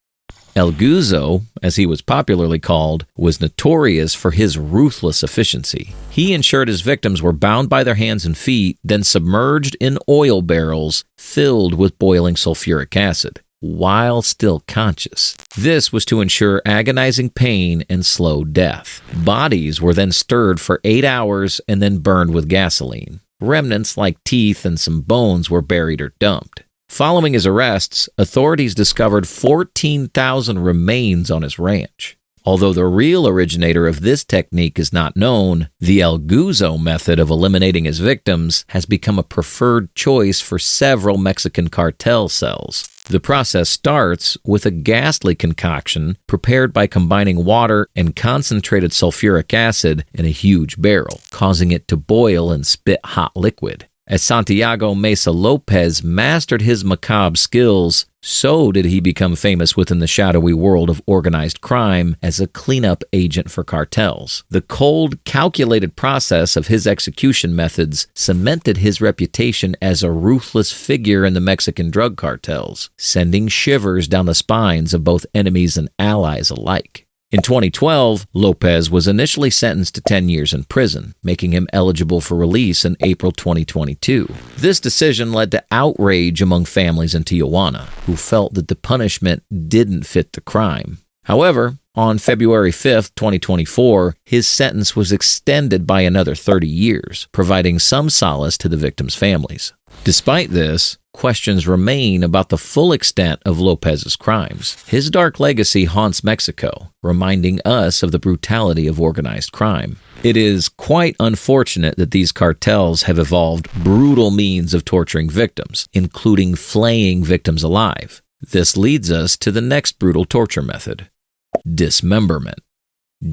El Guzo, as he was popularly called, was notorious for his ruthless efficiency. He ensured his victims were bound by their hands and feet, then submerged in oil barrels filled with boiling sulfuric acid, while still conscious. This was to ensure agonizing pain and slow death. Bodies were then stirred for 8 hours and then burned with gasoline. Remnants like teeth and some bones were buried or dumped. Following his arrests, authorities discovered 14,000 remains on his ranch. Although the real originator of this technique is not known, the El Guzo method of eliminating his victims has become a preferred choice for several Mexican cartel cells. The process starts with a ghastly concoction prepared by combining water and concentrated sulfuric acid in a huge barrel, causing it to boil and spit hot liquid. As Santiago Mesa Lopez mastered his macabre skills, so did he become famous within the shadowy world of organized crime as a cleanup agent for cartels. The cold, calculated process of his execution methods cemented his reputation as a ruthless figure in the Mexican drug cartels, sending shivers down the spines of both enemies and allies alike. In 2012, Lopez was initially sentenced to 10 years in prison, making him eligible for release in April 2022. This decision led to outrage among families in Tijuana, who felt that the punishment didn't fit the crime. However, on February 5, 2024, his sentence was extended by another 30 years, providing some solace to the victims' families. Despite this, questions remain about the full extent of Lopez's crimes. His dark legacy haunts Mexico, reminding us of the brutality of organized crime. It is quite unfortunate that these cartels have evolved brutal means of torturing victims, including flaying victims alive. This leads us to the next brutal torture method: dismemberment.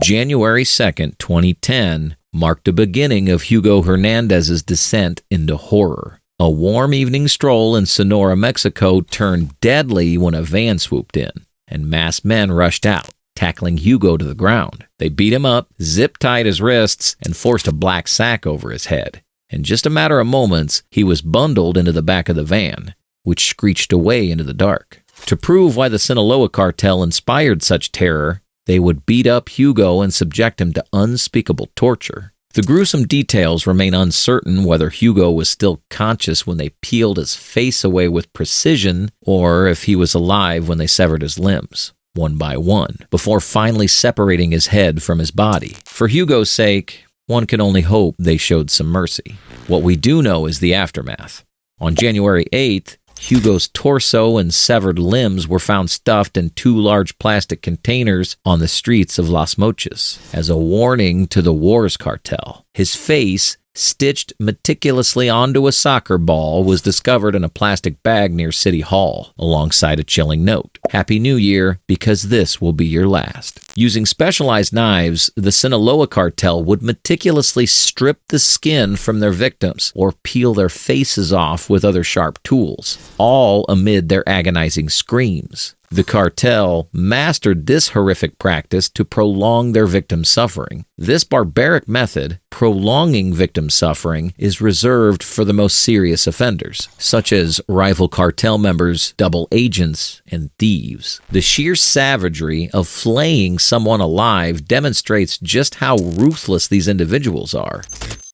January 2nd, 2010 marked the beginning of Hugo Hernandez's descent into horror. A warm evening stroll in Sonora, Mexico turned deadly when a van swooped in, and masked men rushed out, tackling Hugo to the ground. They beat him up, zip-tied his wrists, and forced a black sack over his head. In just a matter of moments, he was bundled into the back of the van, which screeched away into the dark. To prove why the Sinaloa cartel inspired such terror, they would beat up Hugo and subject him to unspeakable torture. The gruesome details remain uncertain whether Hugo was still conscious when they peeled his face away with precision, or if he was alive when they severed his limbs, one by one, before finally separating his head from his body. For Hugo's sake, one can only hope they showed some mercy. What we do know is the aftermath. On January 8th, Hugo's torso and severed limbs were found stuffed in 2 large plastic containers on the streets of Las Mochas as a warning to the Juarez cartel. His face, stitched meticulously onto a soccer ball, was discovered in a plastic bag near City Hall, alongside a chilling note: "Happy New Year, because this will be your last." Using specialized knives, the Sinaloa cartel would meticulously strip the skin from their victims or peel their faces off with other sharp tools, all amid their agonizing screams. The cartel mastered this horrific practice to prolong their victims' suffering. This barbaric method, prolonging victim suffering, is reserved for the most serious offenders, such as rival cartel members, double agents, and thieves. The sheer savagery of flaying someone alive demonstrates just how ruthless these individuals are.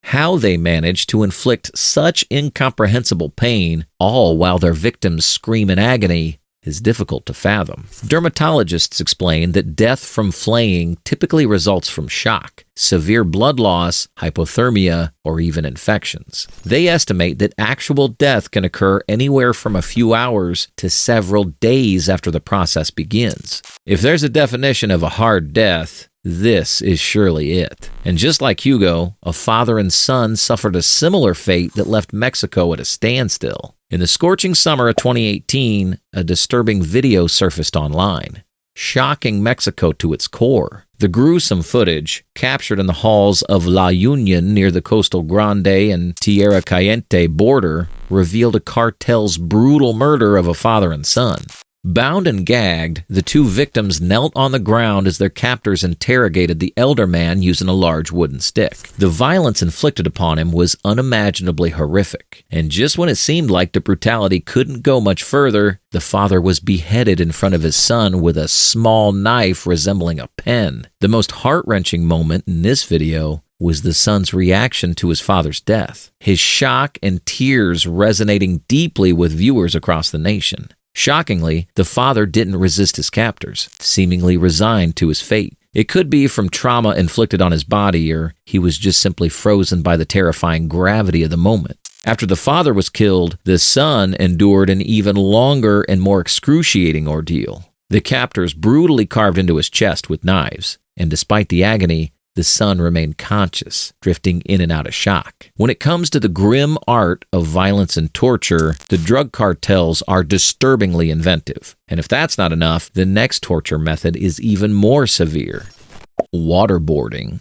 How they manage to inflict such incomprehensible pain, all while their victims scream in agony, is difficult to fathom. Dermatologists explain that death from flaying typically results from shock, severe blood loss, hypothermia, or even infections. They estimate that actual death can occur anywhere from a few hours to several days after the process begins. If there's a definition of a hard death, this is surely it. And just like Hugo, a father and son suffered a similar fate that left Mexico at a standstill. In the scorching summer of 2018, a disturbing video surfaced online, shocking Mexico to its core. The gruesome footage, captured in the halls of La Union near the Coastal Grande and Tierra Caliente border, revealed a cartel's brutal murder of a father and son. Bound and gagged, the 2 victims knelt on the ground as their captors interrogated the elder man using a large wooden stick. The violence inflicted upon him was unimaginably horrific, and just when it seemed like the brutality couldn't go much further, the father was beheaded in front of his son with a small knife resembling a pen. The most heart-wrenching moment in this video was the son's reaction to his father's death, his shock and tears resonating deeply with viewers across the nation. Shockingly, the father didn't resist his captors, seemingly resigned to his fate. It could be from trauma inflicted on his body, or he was just simply frozen by the terrifying gravity of the moment. After the father was killed, the son endured an even longer and more excruciating ordeal. The captors brutally carved into his chest with knives, and despite the agony, the son remained conscious, drifting in and out of shock. When it comes to the grim art of violence and torture, the drug cartels are disturbingly inventive. And if that's not enough, the next torture method is even more severe: waterboarding.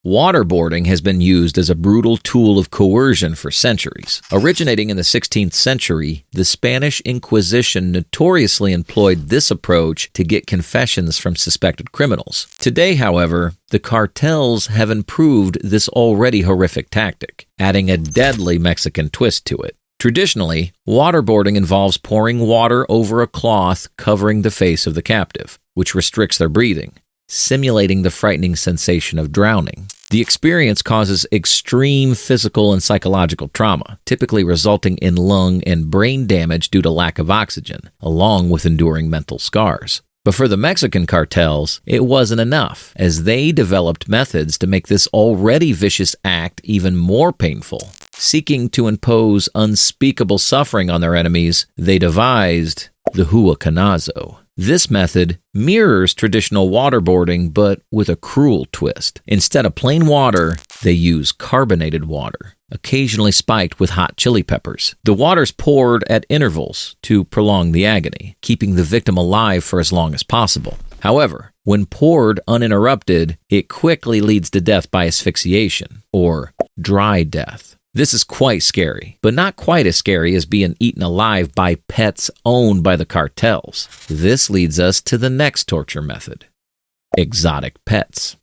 Waterboarding has been used as a brutal tool of coercion for centuries. Originating in the 16th century, the Spanish Inquisition notoriously employed this approach to get confessions from suspected criminals. Today, however, the cartels have improved this already horrific tactic, adding a deadly Mexican twist to it. Traditionally, waterboarding involves pouring water over a cloth covering the face of the captive, which restricts their breathing, simulating the frightening sensation of drowning. The experience causes extreme physical and psychological trauma, typically resulting in lung and brain damage due to lack of oxygen, along with enduring mental scars. But for the Mexican cartels, it wasn't enough, as they developed methods to make this already vicious act even more painful. Seeking to impose unspeakable suffering on their enemies, they devised the huacanazo. This method mirrors traditional waterboarding, but with a cruel twist. Instead of plain water, they use carbonated water, occasionally spiked with hot chili peppers. The water's poured at intervals to prolong the agony, keeping the victim alive for as long as possible. However, when poured uninterrupted, it quickly leads to death by asphyxiation, or dry death. This is quite scary, but not quite as scary as being eaten alive by pets owned by the cartels. This leads us to the next torture method: exotic pets.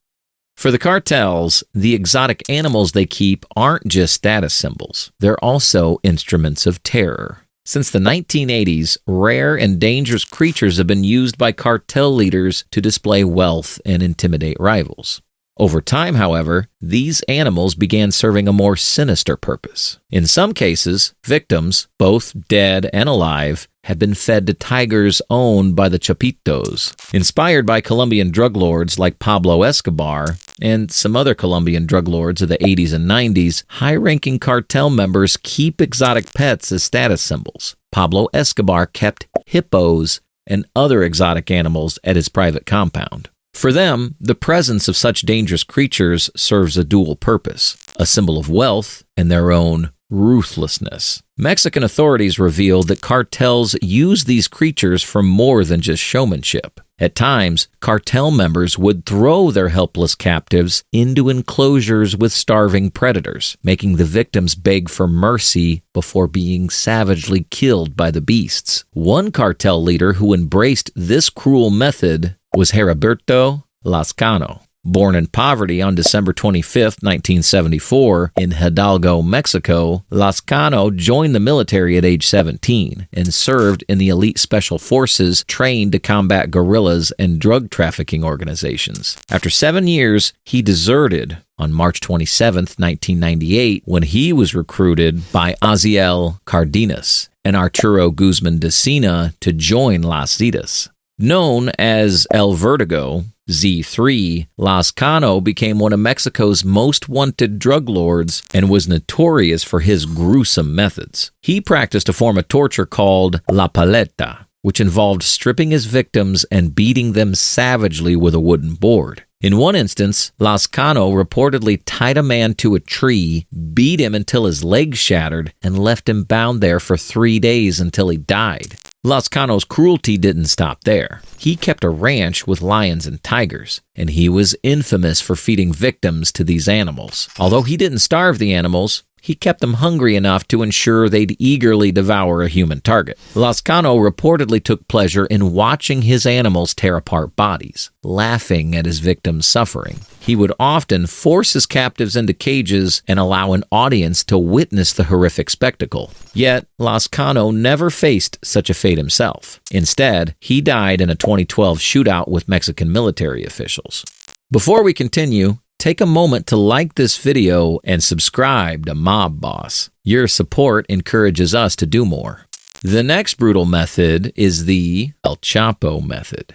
For the cartels, the exotic animals they keep aren't just status symbols. They're also instruments of terror. Since the 1980s, rare and dangerous creatures have been used by cartel leaders to display wealth and intimidate rivals. Over time, however, these animals began serving a more sinister purpose. In some cases, victims, both dead and alive, had been fed to tigers owned by the Chapitos. Inspired by Colombian drug lords like Pablo Escobar and some other Colombian drug lords of the 80s and 90s, high-ranking cartel members keep exotic pets as status symbols. Pablo Escobar kept hippos and other exotic animals at his private compound. For them, the presence of such dangerous creatures serves a dual purpose: a symbol of wealth and their own ruthlessness. Mexican authorities revealed that cartels use these creatures for more than just showmanship. At times, cartel members would throw their helpless captives into enclosures with starving predators, making the victims beg for mercy before being savagely killed by the beasts. One cartel leader who embraced this cruel method was Heriberto Lascano. Born in poverty on December 25, 1974, in Hidalgo, Mexico, Lascano joined the military at age 17 and served in the elite special forces trained to combat guerrillas and drug trafficking organizations. After 7 years, he deserted on March 27, 1998, when he was recruited by Aziel Cardenas and Arturo Guzman de Sena to join Las Zetas. Known as El Vertigo, Z3, Lascano became one of Mexico's most wanted drug lords and was notorious for his gruesome methods. He practiced a form of torture called La Paleta, which involved stripping his victims and beating them savagely with a wooden board. In one instance, Lascano reportedly tied a man to a tree, beat him until his legs shattered, and left him bound there for 3 days until he died. Lascano's cruelty didn't stop there. He kept a ranch with lions and tigers, and he was infamous for feeding victims to these animals. Although he didn't starve the animals, he kept them hungry enough to ensure they'd eagerly devour a human target. Lascano reportedly took pleasure in watching his animals tear apart bodies, laughing at his victims' suffering. He would often force his captives into cages and allow an audience to witness the horrific spectacle. Yet, Lascano never faced such a fate himself. Instead, he died in a 2012 shootout with Mexican military officials. Before we continue, take a moment to like this video and subscribe to Mob Boss. Your support encourages us to do more. The next brutal method is the El Chapo method.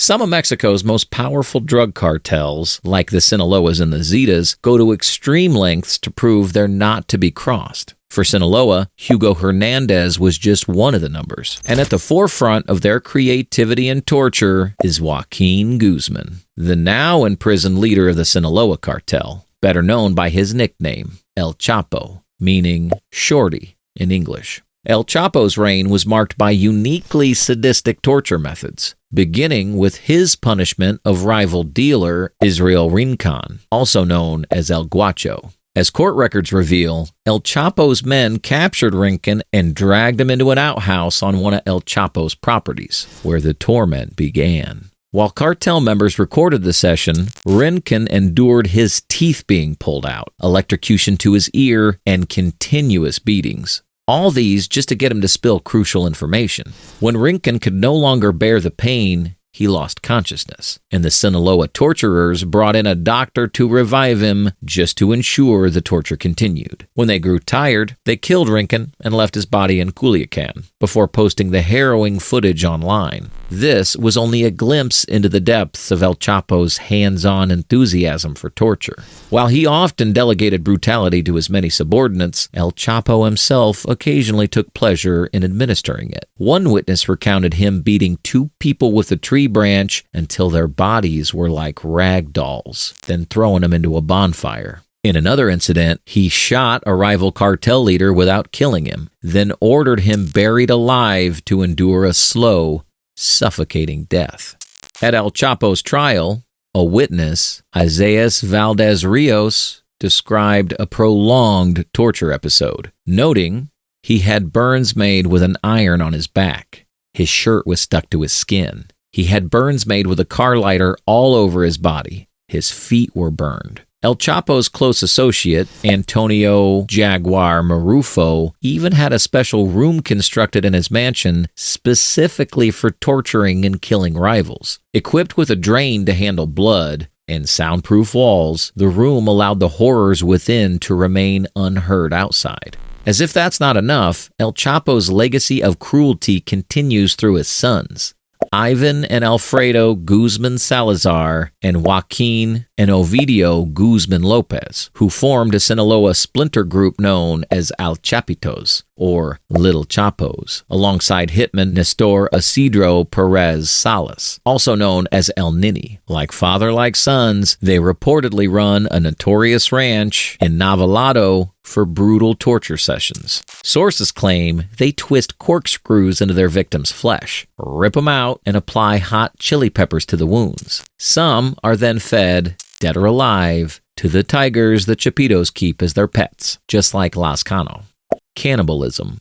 Some of Mexico's most powerful drug cartels, like the Sinaloas and the Zetas, go to extreme lengths to prove they're not to be crossed. For Sinaloa, Hugo Hernandez was just one of the numbers. And at the forefront of their creativity and torture is Joaquin Guzman, the now imprisoned leader of the Sinaloa cartel, better known by his nickname, El Chapo, meaning shorty in English. El Chapo's reign was marked by uniquely sadistic torture methods, beginning with his punishment of rival dealer Israel Rincon, also known as El Guacho. As court records reveal, El Chapo's men captured Rincon and dragged him into an outhouse on one of El Chapo's properties, where the torment began. While cartel members recorded the session, Rincon endured his teeth being pulled out, electrocution to his ear, and continuous beatings. All these just to get him to spill crucial information. When Rincon could no longer bear the pain, he lost consciousness, and the Sinaloa torturers brought in a doctor to revive him just to ensure the torture continued. When they grew tired, they killed Rincon and left his body in Culiacan before posting the harrowing footage online. This was only a glimpse into the depths of El Chapo's hands-on enthusiasm for torture. While he often delegated brutality to his many subordinates, El Chapo himself occasionally took pleasure in administering it. One witness recounted him beating 2 people with a tree branch until their bodies were like rag dolls, then throwing them into a bonfire. In another incident, he shot a rival cartel leader without killing him, then ordered him buried alive to endure a slow, suffocating death. At El Chapo's trial, a witness, Isaias Valdez Rios, described a prolonged torture episode, noting he had burns made with an iron on his back. His shirt was stuck to his skin. He had burns made with a car lighter all over his body. His feet were burned. El Chapo's close associate, Antonio Jaguar Marufo, even had a special room constructed in his mansion specifically for torturing and killing rivals. Equipped with a drain to handle blood and soundproof walls, the room allowed the horrors within to remain unheard outside. As if that's not enough, El Chapo's legacy of cruelty continues through his sons, Ivan and Alfredo Guzman Salazar, and Joaquin and Ovidio Guzman Lopez, who formed a Sinaloa splinter group known as Al Chapitos, or Little Chapos, alongside hitman Nestor Isidro Perez Salas, also known as El Nini. Like father, like sons, they reportedly run a notorious ranch in Navalado for brutal torture sessions. Sources claim they twist corkscrews into their victims' flesh, rip them out, and apply hot chili peppers to the wounds. Some are then fed, dead or alive, to the tigers the Chapitos keep as their pets, just like Lascano. Cannibalism.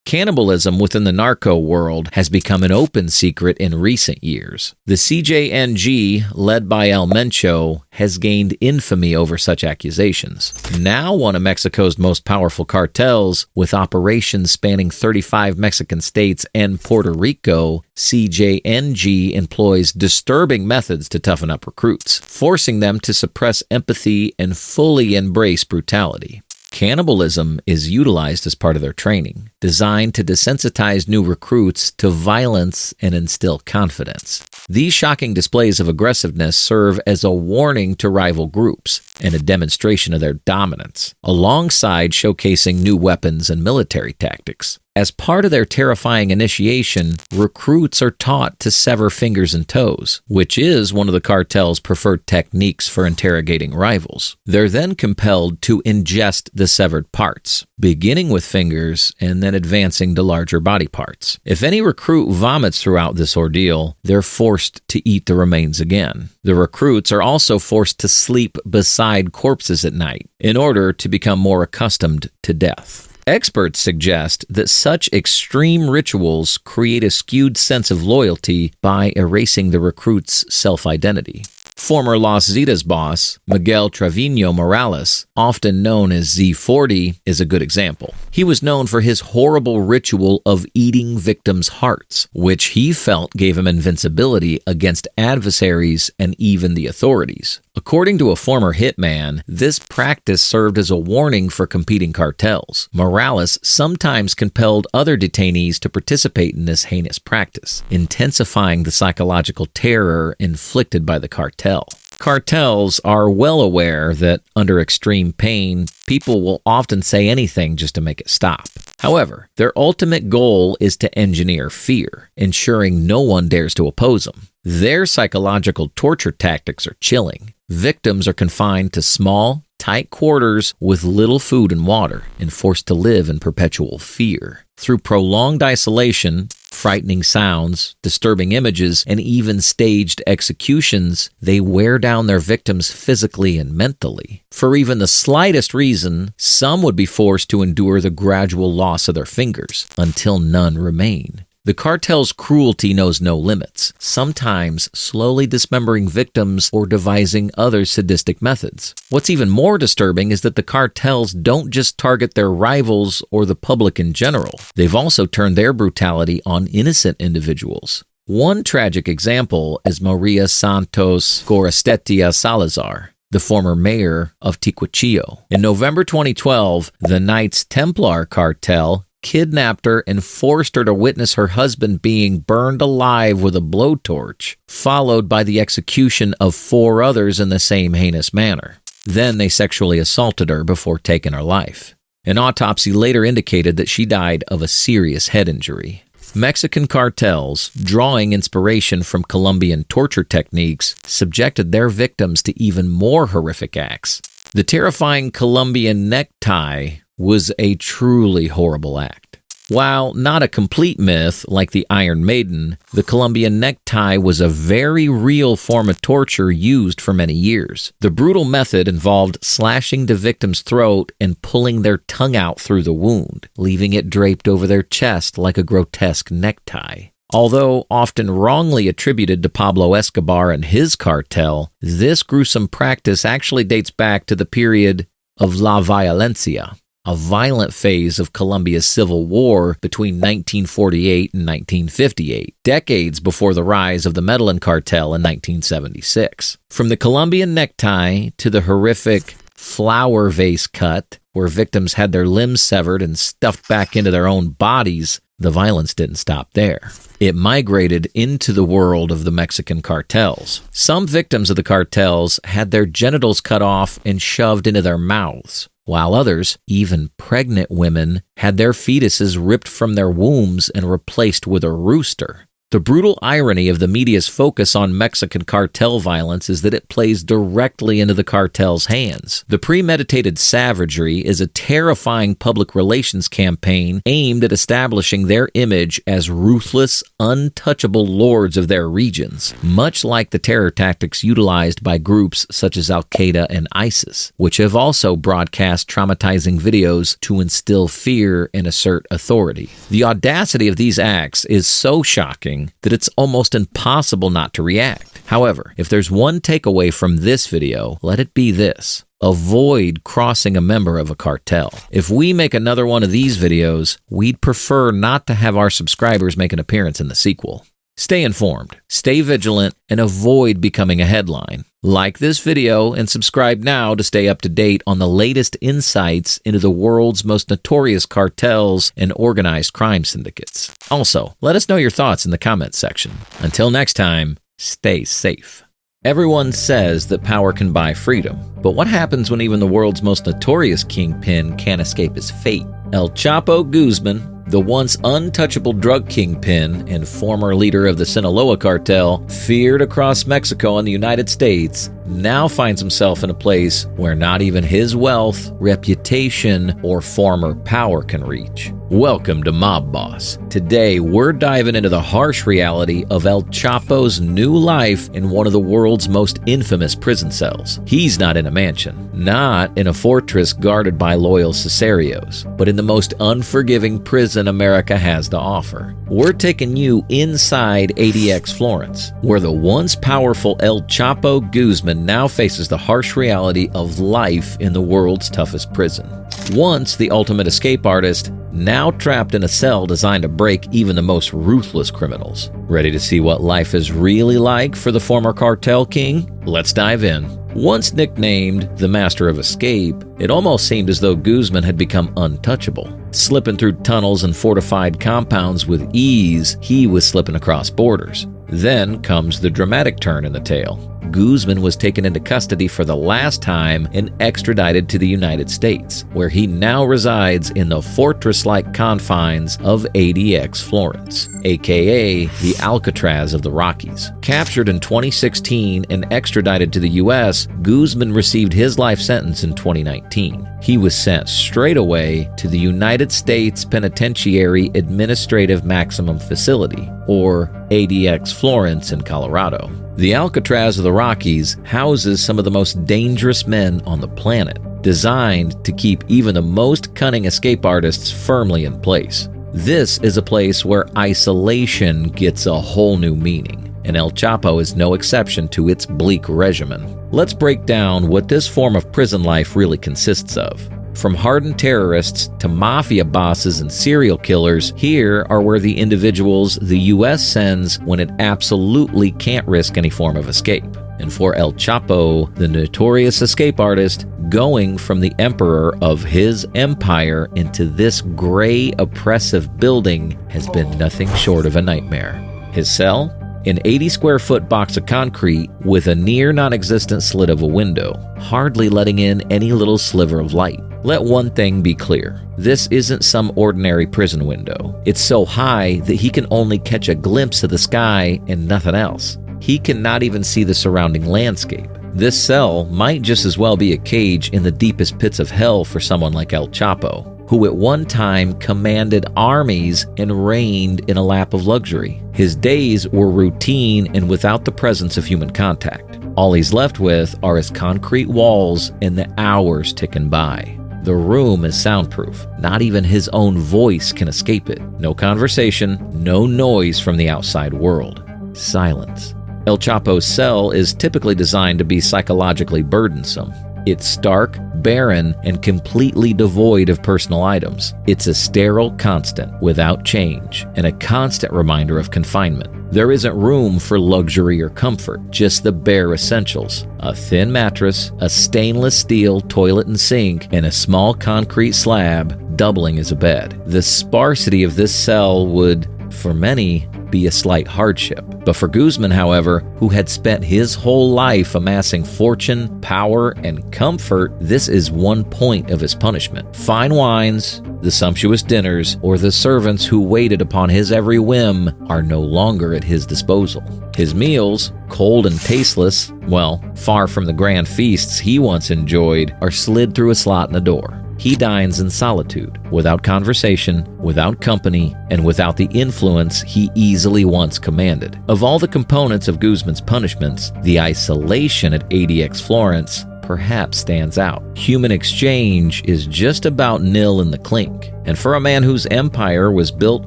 Cannibalism within the narco world has become an open secret in recent years. The CJNG, led by El Mencho, has gained infamy over such accusations. Now one of Mexico's most powerful cartels, with operations spanning 35 Mexican states and Puerto Rico, CJNG employs disturbing methods to toughen up recruits, forcing them to suppress empathy and fully embrace brutality. Cannibalism is utilized as part of their training, designed to desensitize new recruits to violence and instill confidence. These shocking displays of aggressiveness serve as a warning to rival groups and a demonstration of their dominance, alongside showcasing new weapons and military tactics. As part of their terrifying initiation, recruits are taught to sever fingers and toes, which is one of the cartel's preferred techniques for interrogating rivals. They're then compelled to ingest the severed parts, beginning with fingers and then advancing to larger body parts. If any recruit vomits throughout this ordeal, they're forced to eat the remains again. The recruits are also forced to sleep beside corpses at night in order to become more accustomed to death. Experts suggest that such extreme rituals create a skewed sense of loyalty by erasing the recruit's self-identity. Former Los Zetas boss, Miguel Trevino Morales, often known as Z40, is a good example. He was known for his horrible ritual of eating victims' hearts, which he felt gave him invincibility against adversaries and even the authorities. According to a former hitman, this practice served as a warning for competing cartels. Morales sometimes compelled other detainees to participate in this heinous practice, intensifying the psychological terror inflicted by the cartel. Cartels are well aware that under extreme pain, people will often say anything just to make it stop. However, their ultimate goal is to engineer fear, ensuring no one dares to oppose them. Their psychological torture tactics are chilling. Victims are confined to small, tight quarters with little food and water and forced to live in perpetual fear. Through prolonged isolation, frightening sounds, disturbing images, and even staged executions, they wear down their victims physically and mentally. For even the slightest reason, some would be forced to endure the gradual loss of their fingers until none remain. The cartel's cruelty knows no limits, sometimes slowly dismembering victims or devising other sadistic methods. What's even more disturbing is that the cartels don't just target their rivals or the public in general. They've also turned their brutality on innocent individuals. One tragic example is Maria Santos Gorestetia Salazar, the former mayor of Ticuachillo. In November 2012, the Knights Templar cartel kidnapped her and forced her to witness her husband being burned alive with a blowtorch, followed by the execution of 4 others in the same heinous manner. Then they sexually assaulted her before taking her life. An autopsy later indicated that she died of a serious head injury. Mexican cartels, drawing inspiration from Colombian torture techniques, subjected their victims to even more horrific acts. The terrifying Colombian necktie was a truly horrible act. While not a complete myth like the Iron Maiden, the Colombian necktie was a very real form of torture used for many years. The brutal method involved slashing the victim's throat and pulling their tongue out through the wound, leaving it draped over their chest like a grotesque necktie. Although often wrongly attributed to Pablo Escobar and his cartel, this gruesome practice actually dates back to the period of La Violencia, a violent phase of Colombia's civil war between 1948 and 1958, decades before the rise of the Medellin cartel in 1976. From the Colombian necktie to the horrific flower vase cut, where victims had their limbs severed and stuffed back into their own bodies, the violence didn't stop there. It migrated into the world of the Mexican cartels. Some victims of the cartels had their genitals cut off and shoved into their mouths, while others, even pregnant women, had their fetuses ripped from their wombs and replaced with a rooster. The brutal irony of the media's focus on Mexican cartel violence is that it plays directly into the cartel's hands. The premeditated savagery is a terrifying public relations campaign aimed at establishing their image as ruthless, untouchable lords of their regions, much like the terror tactics utilized by groups such as Al-Qaeda and ISIS, which have also broadcast traumatizing videos to instill fear and assert authority. The audacity of these acts is so shocking that it's almost impossible not to react. However, if there's one takeaway from this video, let it be this: avoid crossing a member of a cartel. If we make another one of these videos, we'd prefer not to have our subscribers make an appearance in the sequel. Stay informed, stay vigilant, and avoid becoming a headline. Like this video and subscribe now to stay up to date on the latest insights into the world's most notorious cartels and organized crime syndicates. Also, let us know your thoughts in the comments section. Until next time, stay safe. Everyone says that power can buy freedom, but what happens when even the world's most notorious kingpin can't escape his fate? El Chapo Guzman, the once untouchable drug kingpin and former leader of the Sinaloa cartel, feared across Mexico and the United States, now finds himself in a place where not even his wealth, reputation, or former power can reach. Welcome to Mob Boss. Today, we're diving into the harsh reality of El Chapo's new life in one of the world's most infamous prison cells. He's not in a mansion, not in a fortress guarded by loyal Cesarios, but in the most unforgiving prison America has to offer. We're taking you inside ADX Florence, where the once powerful El Chapo Guzman now faces the harsh reality of life in the world's toughest prison. Once the ultimate escape artist, now trapped in a cell designed to break even the most ruthless criminals. Ready to see what life is really like for the former cartel king? Let's dive in. Once nicknamed the Master of Escape, it almost seemed as though Guzman had become untouchable. Slipping through tunnels and fortified compounds with ease, he was slipping across borders. Then comes the dramatic turn in the tale. Guzman was taken into custody for the last time and extradited to the United States, where he now resides in the fortress-like confines of ADX Florence, aka the Alcatraz of the Rockies. Captured in 2016 and extradited to the U.S., Guzman received his life sentence in 2019. He was sent straight away to the United States Penitentiary Administrative Maximum Facility, or ADX Florence in Colorado. The Alcatraz of the Rockies houses some of the most dangerous men on the planet, designed to keep even the most cunning escape artists firmly in place. This is a place where isolation gets a whole new meaning, and El Chapo is no exception to its bleak regimen. Let's break down what this form of prison life really consists of. From hardened terrorists to mafia bosses and serial killers, here are where the individuals the U.S. sends when it absolutely can't risk any form of escape. And for El Chapo, the notorious escape artist, going from the emperor of his empire into this gray, oppressive building has been nothing short of a nightmare. His cell? An 80-square-foot box of concrete with a near non-existent slit of a window, hardly letting in any little sliver of light. Let one thing be clear. This isn't some ordinary prison window. It's so high that he can only catch a glimpse of the sky and nothing else. He cannot even see the surrounding landscape. This cell might just as well be a cage in the deepest pits of hell for someone like El Chapo, who at one time commanded armies and reigned in a lap of luxury. His days were routine and without the presence of human contact. All he's left with are his concrete walls and the hours ticking by. The room is soundproof. Not even his own voice can escape it. No conversation, no noise from the outside world. Silence. El Chapo's cell is typically designed to be psychologically burdensome. It's stark, barren, and completely devoid of personal items. It's a sterile constant without change, and a constant reminder of confinement. There isn't room for luxury or comfort, just the bare essentials. A thin mattress, a stainless steel toilet and sink, and a small concrete slab doubling as a bed. The sparsity of this cell would, for many, be a slight hardship. But for Guzman, however, who had spent his whole life amassing fortune, power, and comfort, this is one point of his punishment. Fine wines, the sumptuous dinners, or the servants who waited upon his every whim are no longer at his disposal. His meals, cold and tasteless, well, far from the grand feasts he once enjoyed, are slid through a slot in the door. He dines in solitude, without conversation, without company, and without the influence he easily once commanded. Of all the components of Guzman's punishments, the isolation at ADX Florence perhaps stands out. Human exchange is just about nil in the clink. And for a man whose empire was built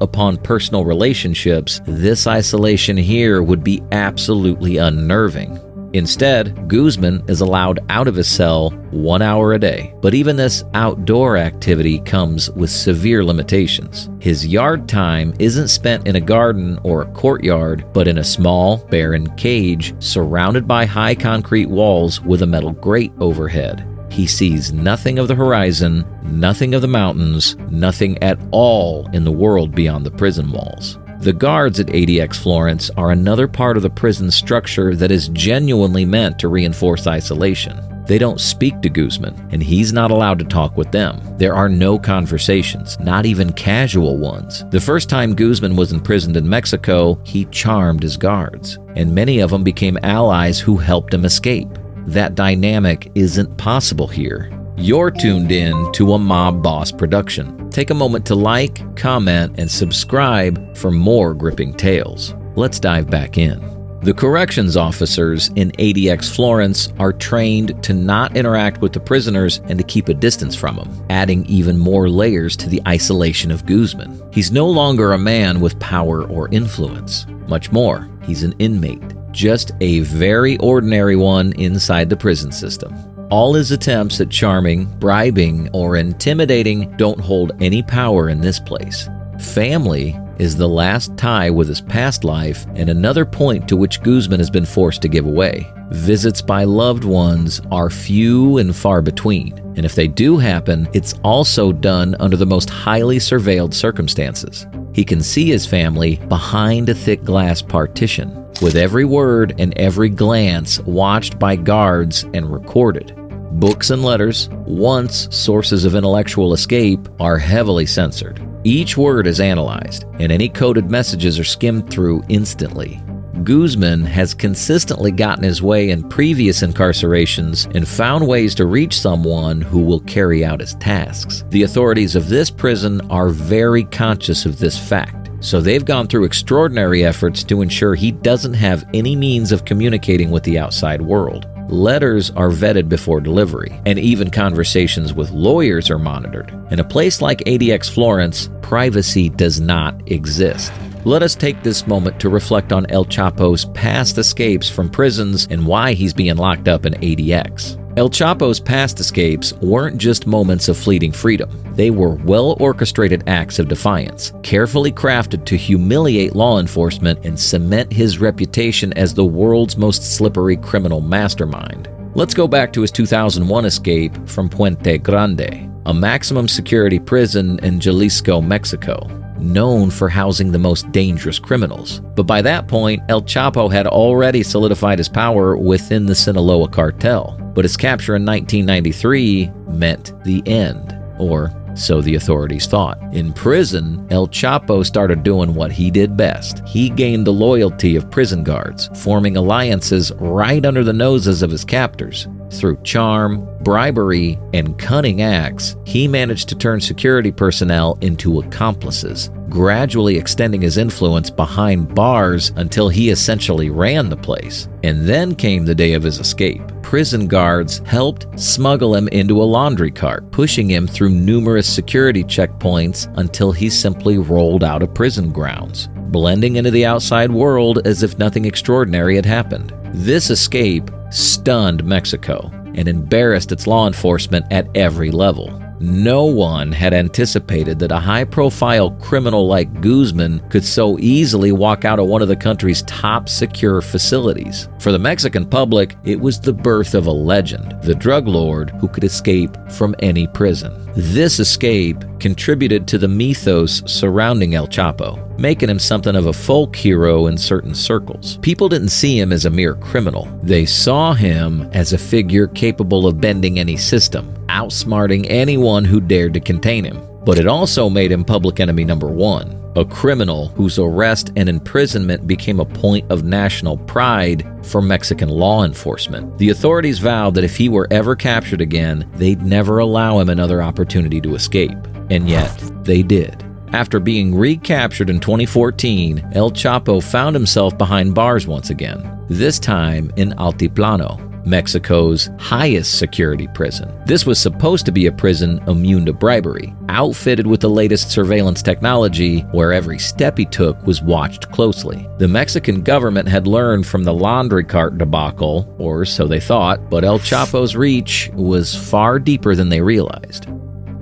upon personal relationships, this isolation here would be absolutely unnerving. Instead, Guzman is allowed out of his cell 1 hour a day. But even this outdoor activity comes with severe limitations. His yard time isn't spent in a garden or a courtyard, but in a small, barren cage surrounded by high concrete walls with a metal grate overhead. He sees nothing of the horizon, nothing of the mountains, nothing at all in the world beyond the prison walls. The guards at ADX Florence are another part of the prison structure that is genuinely meant to reinforce isolation. They don't speak to Guzman, and he's not allowed to talk with them. There are no conversations, not even casual ones. The first time Guzman was imprisoned in Mexico, he charmed his guards, and many of them became allies who helped him escape. That dynamic isn't possible here. You're tuned in to a Mob Boss production. Take a moment to like, comment, and subscribe for more gripping tales. Let's dive back in. The corrections officers in ADX Florence are trained to not interact with the prisoners and to keep a distance from them, adding even more layers to the isolation of Guzman. He's no longer a man with power or influence. Much more, he's an inmate, just a very ordinary one inside the prison system. All his attempts at charming, bribing, or intimidating don't hold any power in this place. Family is the last tie with his past life and another point to which Guzman has been forced to give away. Visits by loved ones are few and far between, and if they do happen, it's also done under the most highly surveilled circumstances. He can see his family behind a thick glass partition, with every word and every glance watched by guards and recorded. Books and letters, once sources of intellectual escape, are heavily censored. Each word is analyzed, and any coded messages are skimmed through instantly. Guzman has consistently gotten his way in previous incarcerations and found ways to reach someone who will carry out his tasks. The authorities of this prison are very conscious of this fact, so they've gone through extraordinary efforts to ensure he doesn't have any means of communicating with the outside world. Letters are vetted before delivery, and even conversations with lawyers are monitored. In a place like ADX Florence, privacy does not exist. Let us take this moment to reflect on El Chapo's past escapes from prisons and why he's being locked up in ADX. El Chapo's past escapes weren't just moments of fleeting freedom. They were well-orchestrated acts of defiance, carefully crafted to humiliate law enforcement and cement his reputation as the world's most slippery criminal mastermind. Let's go back to his 2001 escape from Puente Grande, a maximum security prison in Jalisco, Mexico, known for housing the most dangerous criminals. But by that point, El Chapo had already solidified his power within the Sinaloa cartel. But his capture in 1993 meant the end, or so the authorities thought. In prison, El Chapo started doing what he did best. He gained the loyalty of prison guards, forming alliances right under the noses of his captors. Through charm, bribery, and cunning acts, he managed to turn security personnel into accomplices, gradually extending his influence behind bars until he essentially ran the place. And then came the day of his escape. Prison guards helped smuggle him into a laundry cart, pushing him through numerous security checkpoints until he simply rolled out of prison grounds, blending into the outside world as if nothing extraordinary had happened. This escape stunned Mexico and embarrassed its law enforcement at every level. No one had anticipated that a high-profile criminal like Guzman could so easily walk out of one of the country's top secure facilities. For the Mexican public, it was the birth of a legend, the drug lord who could escape from any prison. This escape contributed to the mythos surrounding El Chapo, making him something of a folk hero in certain circles. People didn't see him as a mere criminal. They saw him as a figure capable of bending any system, outsmarting anyone who dared to contain him. But it also made him public enemy number one, a criminal whose arrest and imprisonment became a point of national pride for Mexican law enforcement. The authorities vowed that if he were ever captured again, they'd never allow him another opportunity to escape. And yet, they did. After being recaptured in 2014, El Chapo found himself behind bars once again, this time in Altiplano, Mexico's highest security prison. This was supposed to be a prison immune to bribery, outfitted with the latest surveillance technology where every step he took was watched closely. The Mexican government had learned from the laundry cart debacle, or so they thought, but El Chapo's reach was far deeper than they realized.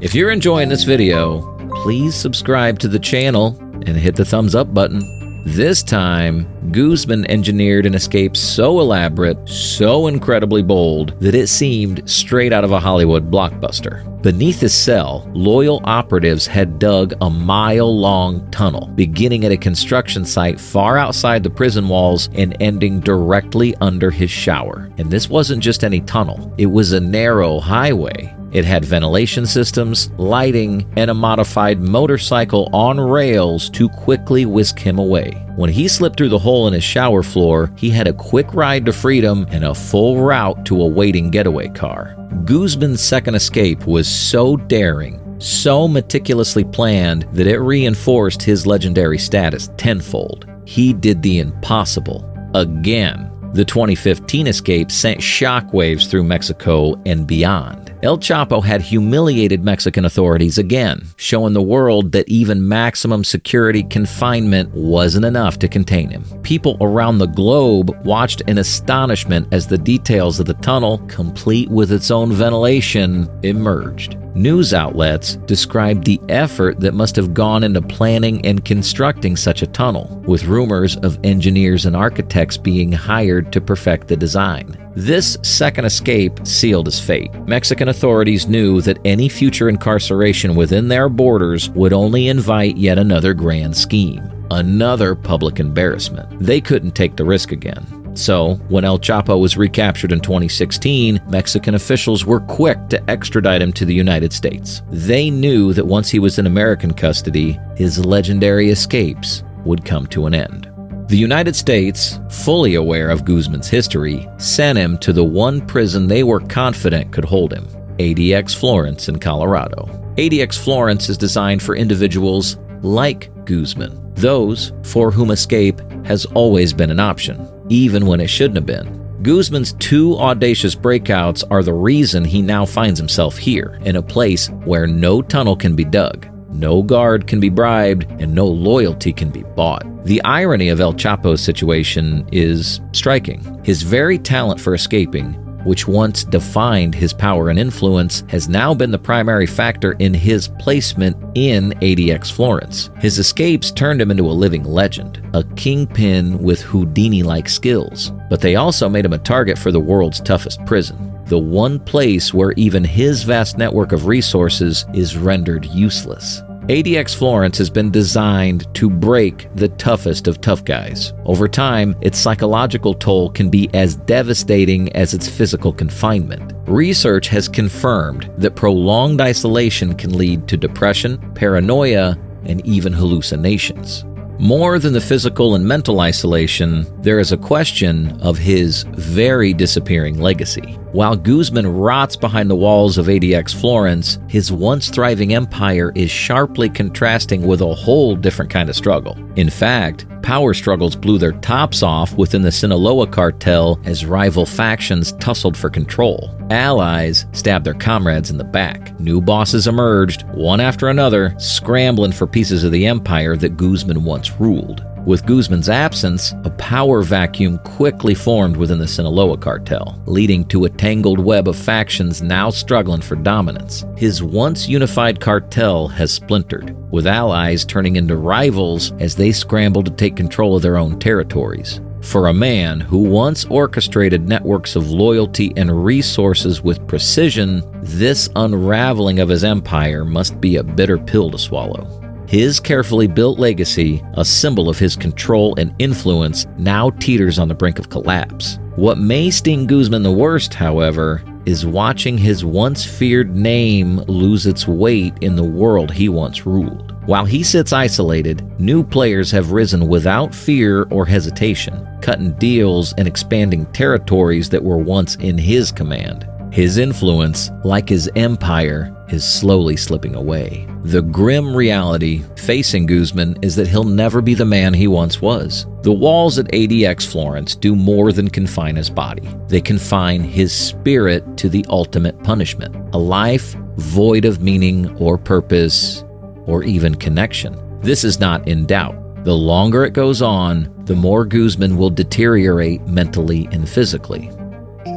If you're enjoying this video, please subscribe to the channel and hit the thumbs up button. This time, Guzman engineered an escape so elaborate, so incredibly bold, that it seemed straight out of a Hollywood blockbuster. Beneath his cell, loyal operatives had dug a mile-long tunnel, beginning at a construction site far outside the prison walls and ending directly under his shower. And this wasn't just any tunnel. It was a narrow highway. It had ventilation systems, lighting, and a modified motorcycle on rails to quickly whisk him away. When he slipped through the hole in his shower floor, he had a quick ride to freedom and a full route to a waiting getaway car. Guzman's second escape was so daring, so meticulously planned, that it reinforced his legendary status tenfold. He did the impossible again. The 2015 escape sent shockwaves through Mexico and beyond. El Chapo had humiliated Mexican authorities again, showing the world that even maximum security confinement wasn't enough to contain him. People around the globe watched in astonishment as the details of the tunnel, complete with its own ventilation, emerged. News outlets described the effort that must have gone into planning and constructing such a tunnel, with rumors of engineers and architects being hired to perfect the design. This second escape sealed his fate. Mexican authorities knew that any future incarceration within their borders would only invite yet another grand scheme, another public embarrassment. They couldn't take the risk again. So, when El Chapo was recaptured in 2016, Mexican officials were quick to extradite him to the United States. They knew that once he was in American custody, his legendary escapes would come to an end. The United States, fully aware of Guzman's history, sent him to the one prison they were confident could hold him, ADX Florence in Colorado. ADX Florence is designed for individuals like Guzman, those for whom escape has always been an option, even when it shouldn't have been. Guzman's two audacious breakouts are the reason he now finds himself here, in a place where no tunnel can be dug, no guard can be bribed, and no loyalty can be bought. The irony of El Chapo's situation is striking. His very talent for escaping, which once defined his power and influence, has now been the primary factor in his placement in ADX Florence. His escapes turned him into a living legend, a kingpin with Houdini-like skills. But they also made him a target for the world's toughest prison, the one place where even his vast network of resources is rendered useless. ADX Florence has been designed to break the toughest of tough guys. Over time, its psychological toll can be as devastating as its physical confinement. Research has confirmed that prolonged isolation can lead to depression, paranoia, and even hallucinations. More than the physical and mental isolation, there is a question of his very disappearing legacy. While Guzman rots behind the walls of ADX Florence, his once thriving empire is sharply contrasting with a whole different kind of struggle. In fact, power struggles blew their tops off within the Sinaloa cartel as rival factions tussled for control. Allies stabbed their comrades in the back. New bosses emerged, one after another, scrambling for pieces of the empire that Guzman once ruled. With Guzman's absence, a power vacuum quickly formed within the Sinaloa cartel, leading to a tangled web of factions now struggling for dominance. His once unified cartel has splintered, with allies turning into rivals as they scramble to take control of their own territories. For a man who once orchestrated networks of loyalty and resources with precision, this unraveling of his empire must be a bitter pill to swallow. His carefully built legacy, a symbol of his control and influence, now teeters on the brink of collapse. What may sting Guzman the worst, however, is watching his once feared name lose its weight in the world he once ruled. While he sits isolated, new players have risen without fear or hesitation, cutting deals and expanding territories that were once in his command. His influence, like his empire, is slowly slipping away. The grim reality facing Guzman is that he'll never be the man he once was. The walls at ADX Florence do more than confine his body. They confine his spirit to the ultimate punishment, a life void of meaning or purpose or even connection. This is not in doubt. The longer it goes on, the more Guzman will deteriorate mentally and physically.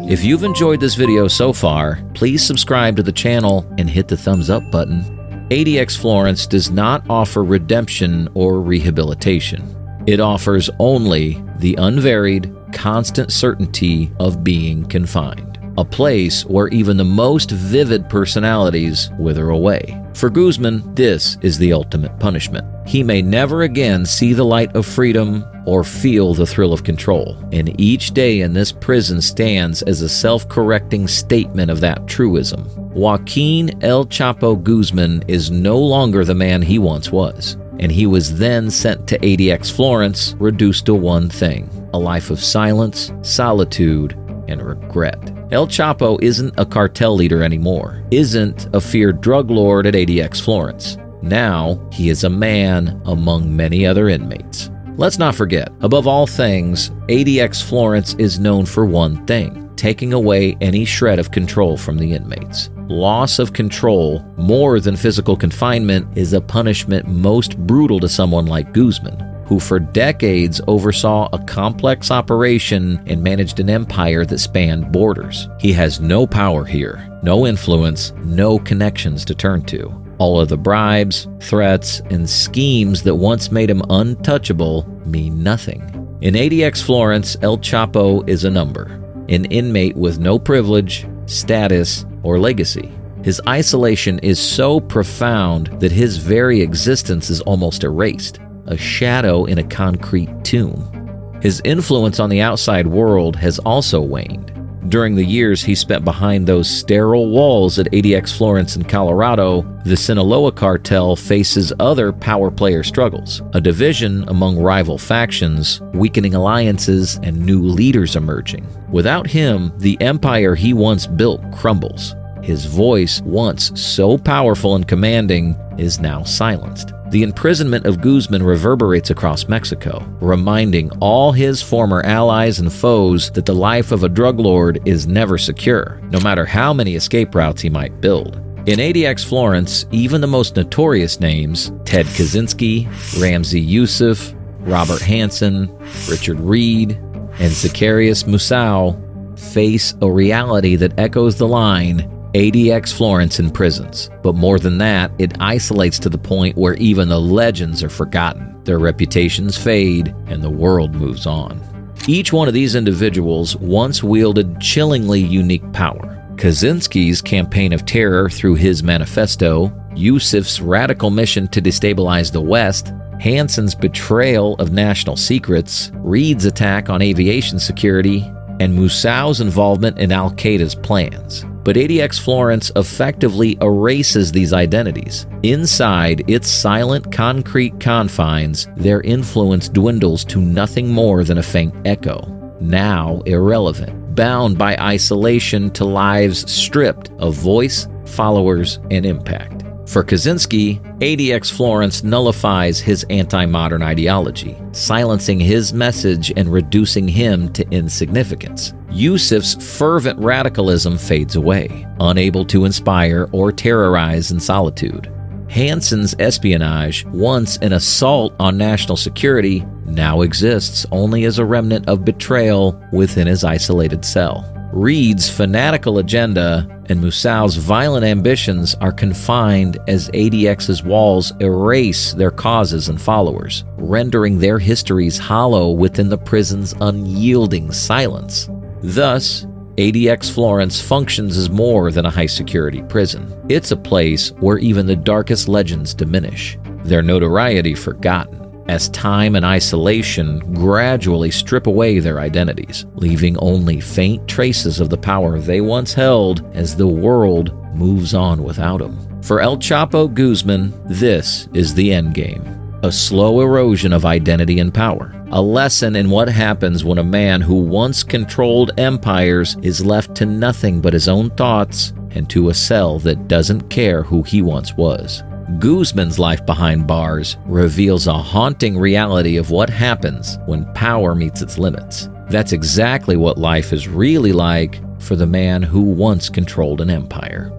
If you've enjoyed this video so far, please subscribe to the channel and hit the thumbs up button. ADX Florence does not offer redemption or rehabilitation. It offers only the unvaried, constant certainty of being confined, a place where even the most vivid personalities wither away. For Guzman, this is the ultimate punishment. He may never again see the light of freedom or feel the thrill of control, and each day in this prison stands as a self-correcting statement of that truism. Joaquin El Chapo Guzman is no longer the man he once was, and he was then sent to ADX Florence, reduced to one thing: a life of silence, solitude, and regret. El Chapo isn't a cartel leader anymore, isn't a feared drug lord at ADX Florence. Now, he is a man among many other inmates. Let's not forget, above all things, ADX Florence is known for one thing: taking away any shred of control from the inmates. Loss of control, more than physical confinement, is a punishment most brutal to someone like Guzman, who for decades oversaw a complex operation and managed an empire that spanned borders. He has no power here, no influence, no connections to turn to. All of the bribes, threats, and schemes that once made him untouchable mean nothing. In ADX Florence, El Chapo is a number, an inmate with no privilege, status, or legacy. His isolation is so profound that his very existence is almost erased, a shadow in a concrete tomb. His influence on the outside world has also waned. During the years he spent behind those sterile walls at ADX Florence in Colorado, the Sinaloa cartel faces other power player struggles, a division among rival factions, weakening alliances, and new leaders emerging. Without him, the empire he once built crumbles. His voice, once so powerful and commanding, is now silenced. The imprisonment of Guzman reverberates across Mexico, reminding all his former allies and foes that the life of a drug lord is never secure, no matter how many escape routes he might build. In ADX Florence, even the most notorious names, Ted Kaczynski, Ramzi Youssef, Robert Hansen, Richard Reed, and Zacarias Musau, face a reality that echoes the line, ADX Florence in prisons. But more than that, it isolates to the point where even the legends are forgotten. Their reputations fade, and the world moves on. Each one of these individuals once wielded chillingly unique power. Kaczynski's campaign of terror through his manifesto, Youssef's radical mission to destabilize the West, Hansen's betrayal of national secrets, Reed's attack on aviation security, and Musau's involvement in Al-Qaeda's plans. But ADX Florence effectively erases these identities. Inside its silent, concrete confines, their influence dwindles to nothing more than a faint echo, now irrelevant, bound by isolation to lives stripped of voice, followers, and impact. For Kaczynski, ADX Florence nullifies his anti-modern ideology, silencing his message and reducing him to insignificance. Youssef's fervent radicalism fades away, unable to inspire or terrorize in solitude. Hansen's espionage, once an assault on national security, now exists only as a remnant of betrayal within his isolated cell. Reed's fanatical agenda and Musau's violent ambitions are confined as ADX's walls erase their causes and followers, rendering their histories hollow within the prison's unyielding silence. Thus, ADX Florence functions as more than a high-security prison. It's a place where even the darkest legends diminish, their notoriety forgotten, as time and isolation gradually strip away their identities, leaving only faint traces of the power they once held as the world moves on without them. For El Chapo Guzman, this is the endgame. A slow erosion of identity and power. A lesson in what happens when a man who once controlled empires is left to nothing but his own thoughts and to a cell that doesn't care who he once was. Guzman's life behind bars reveals a haunting reality of what happens when power meets its limits. That's exactly what life is really like for the man who once controlled an empire.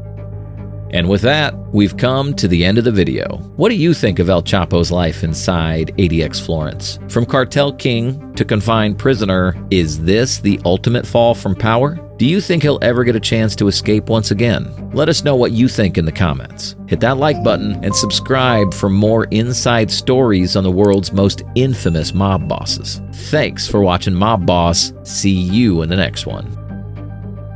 And with that, we've come to the end of the video. What do you think of El Chapo's life inside ADX Florence? From cartel king to confined prisoner, is this the ultimate fall from power? Do you think he'll ever get a chance to escape once again? Let us know what you think in the comments. Hit that like button and subscribe for more inside stories on the world's most infamous mob bosses. Thanks for watching Mob Boss. See you in the next one.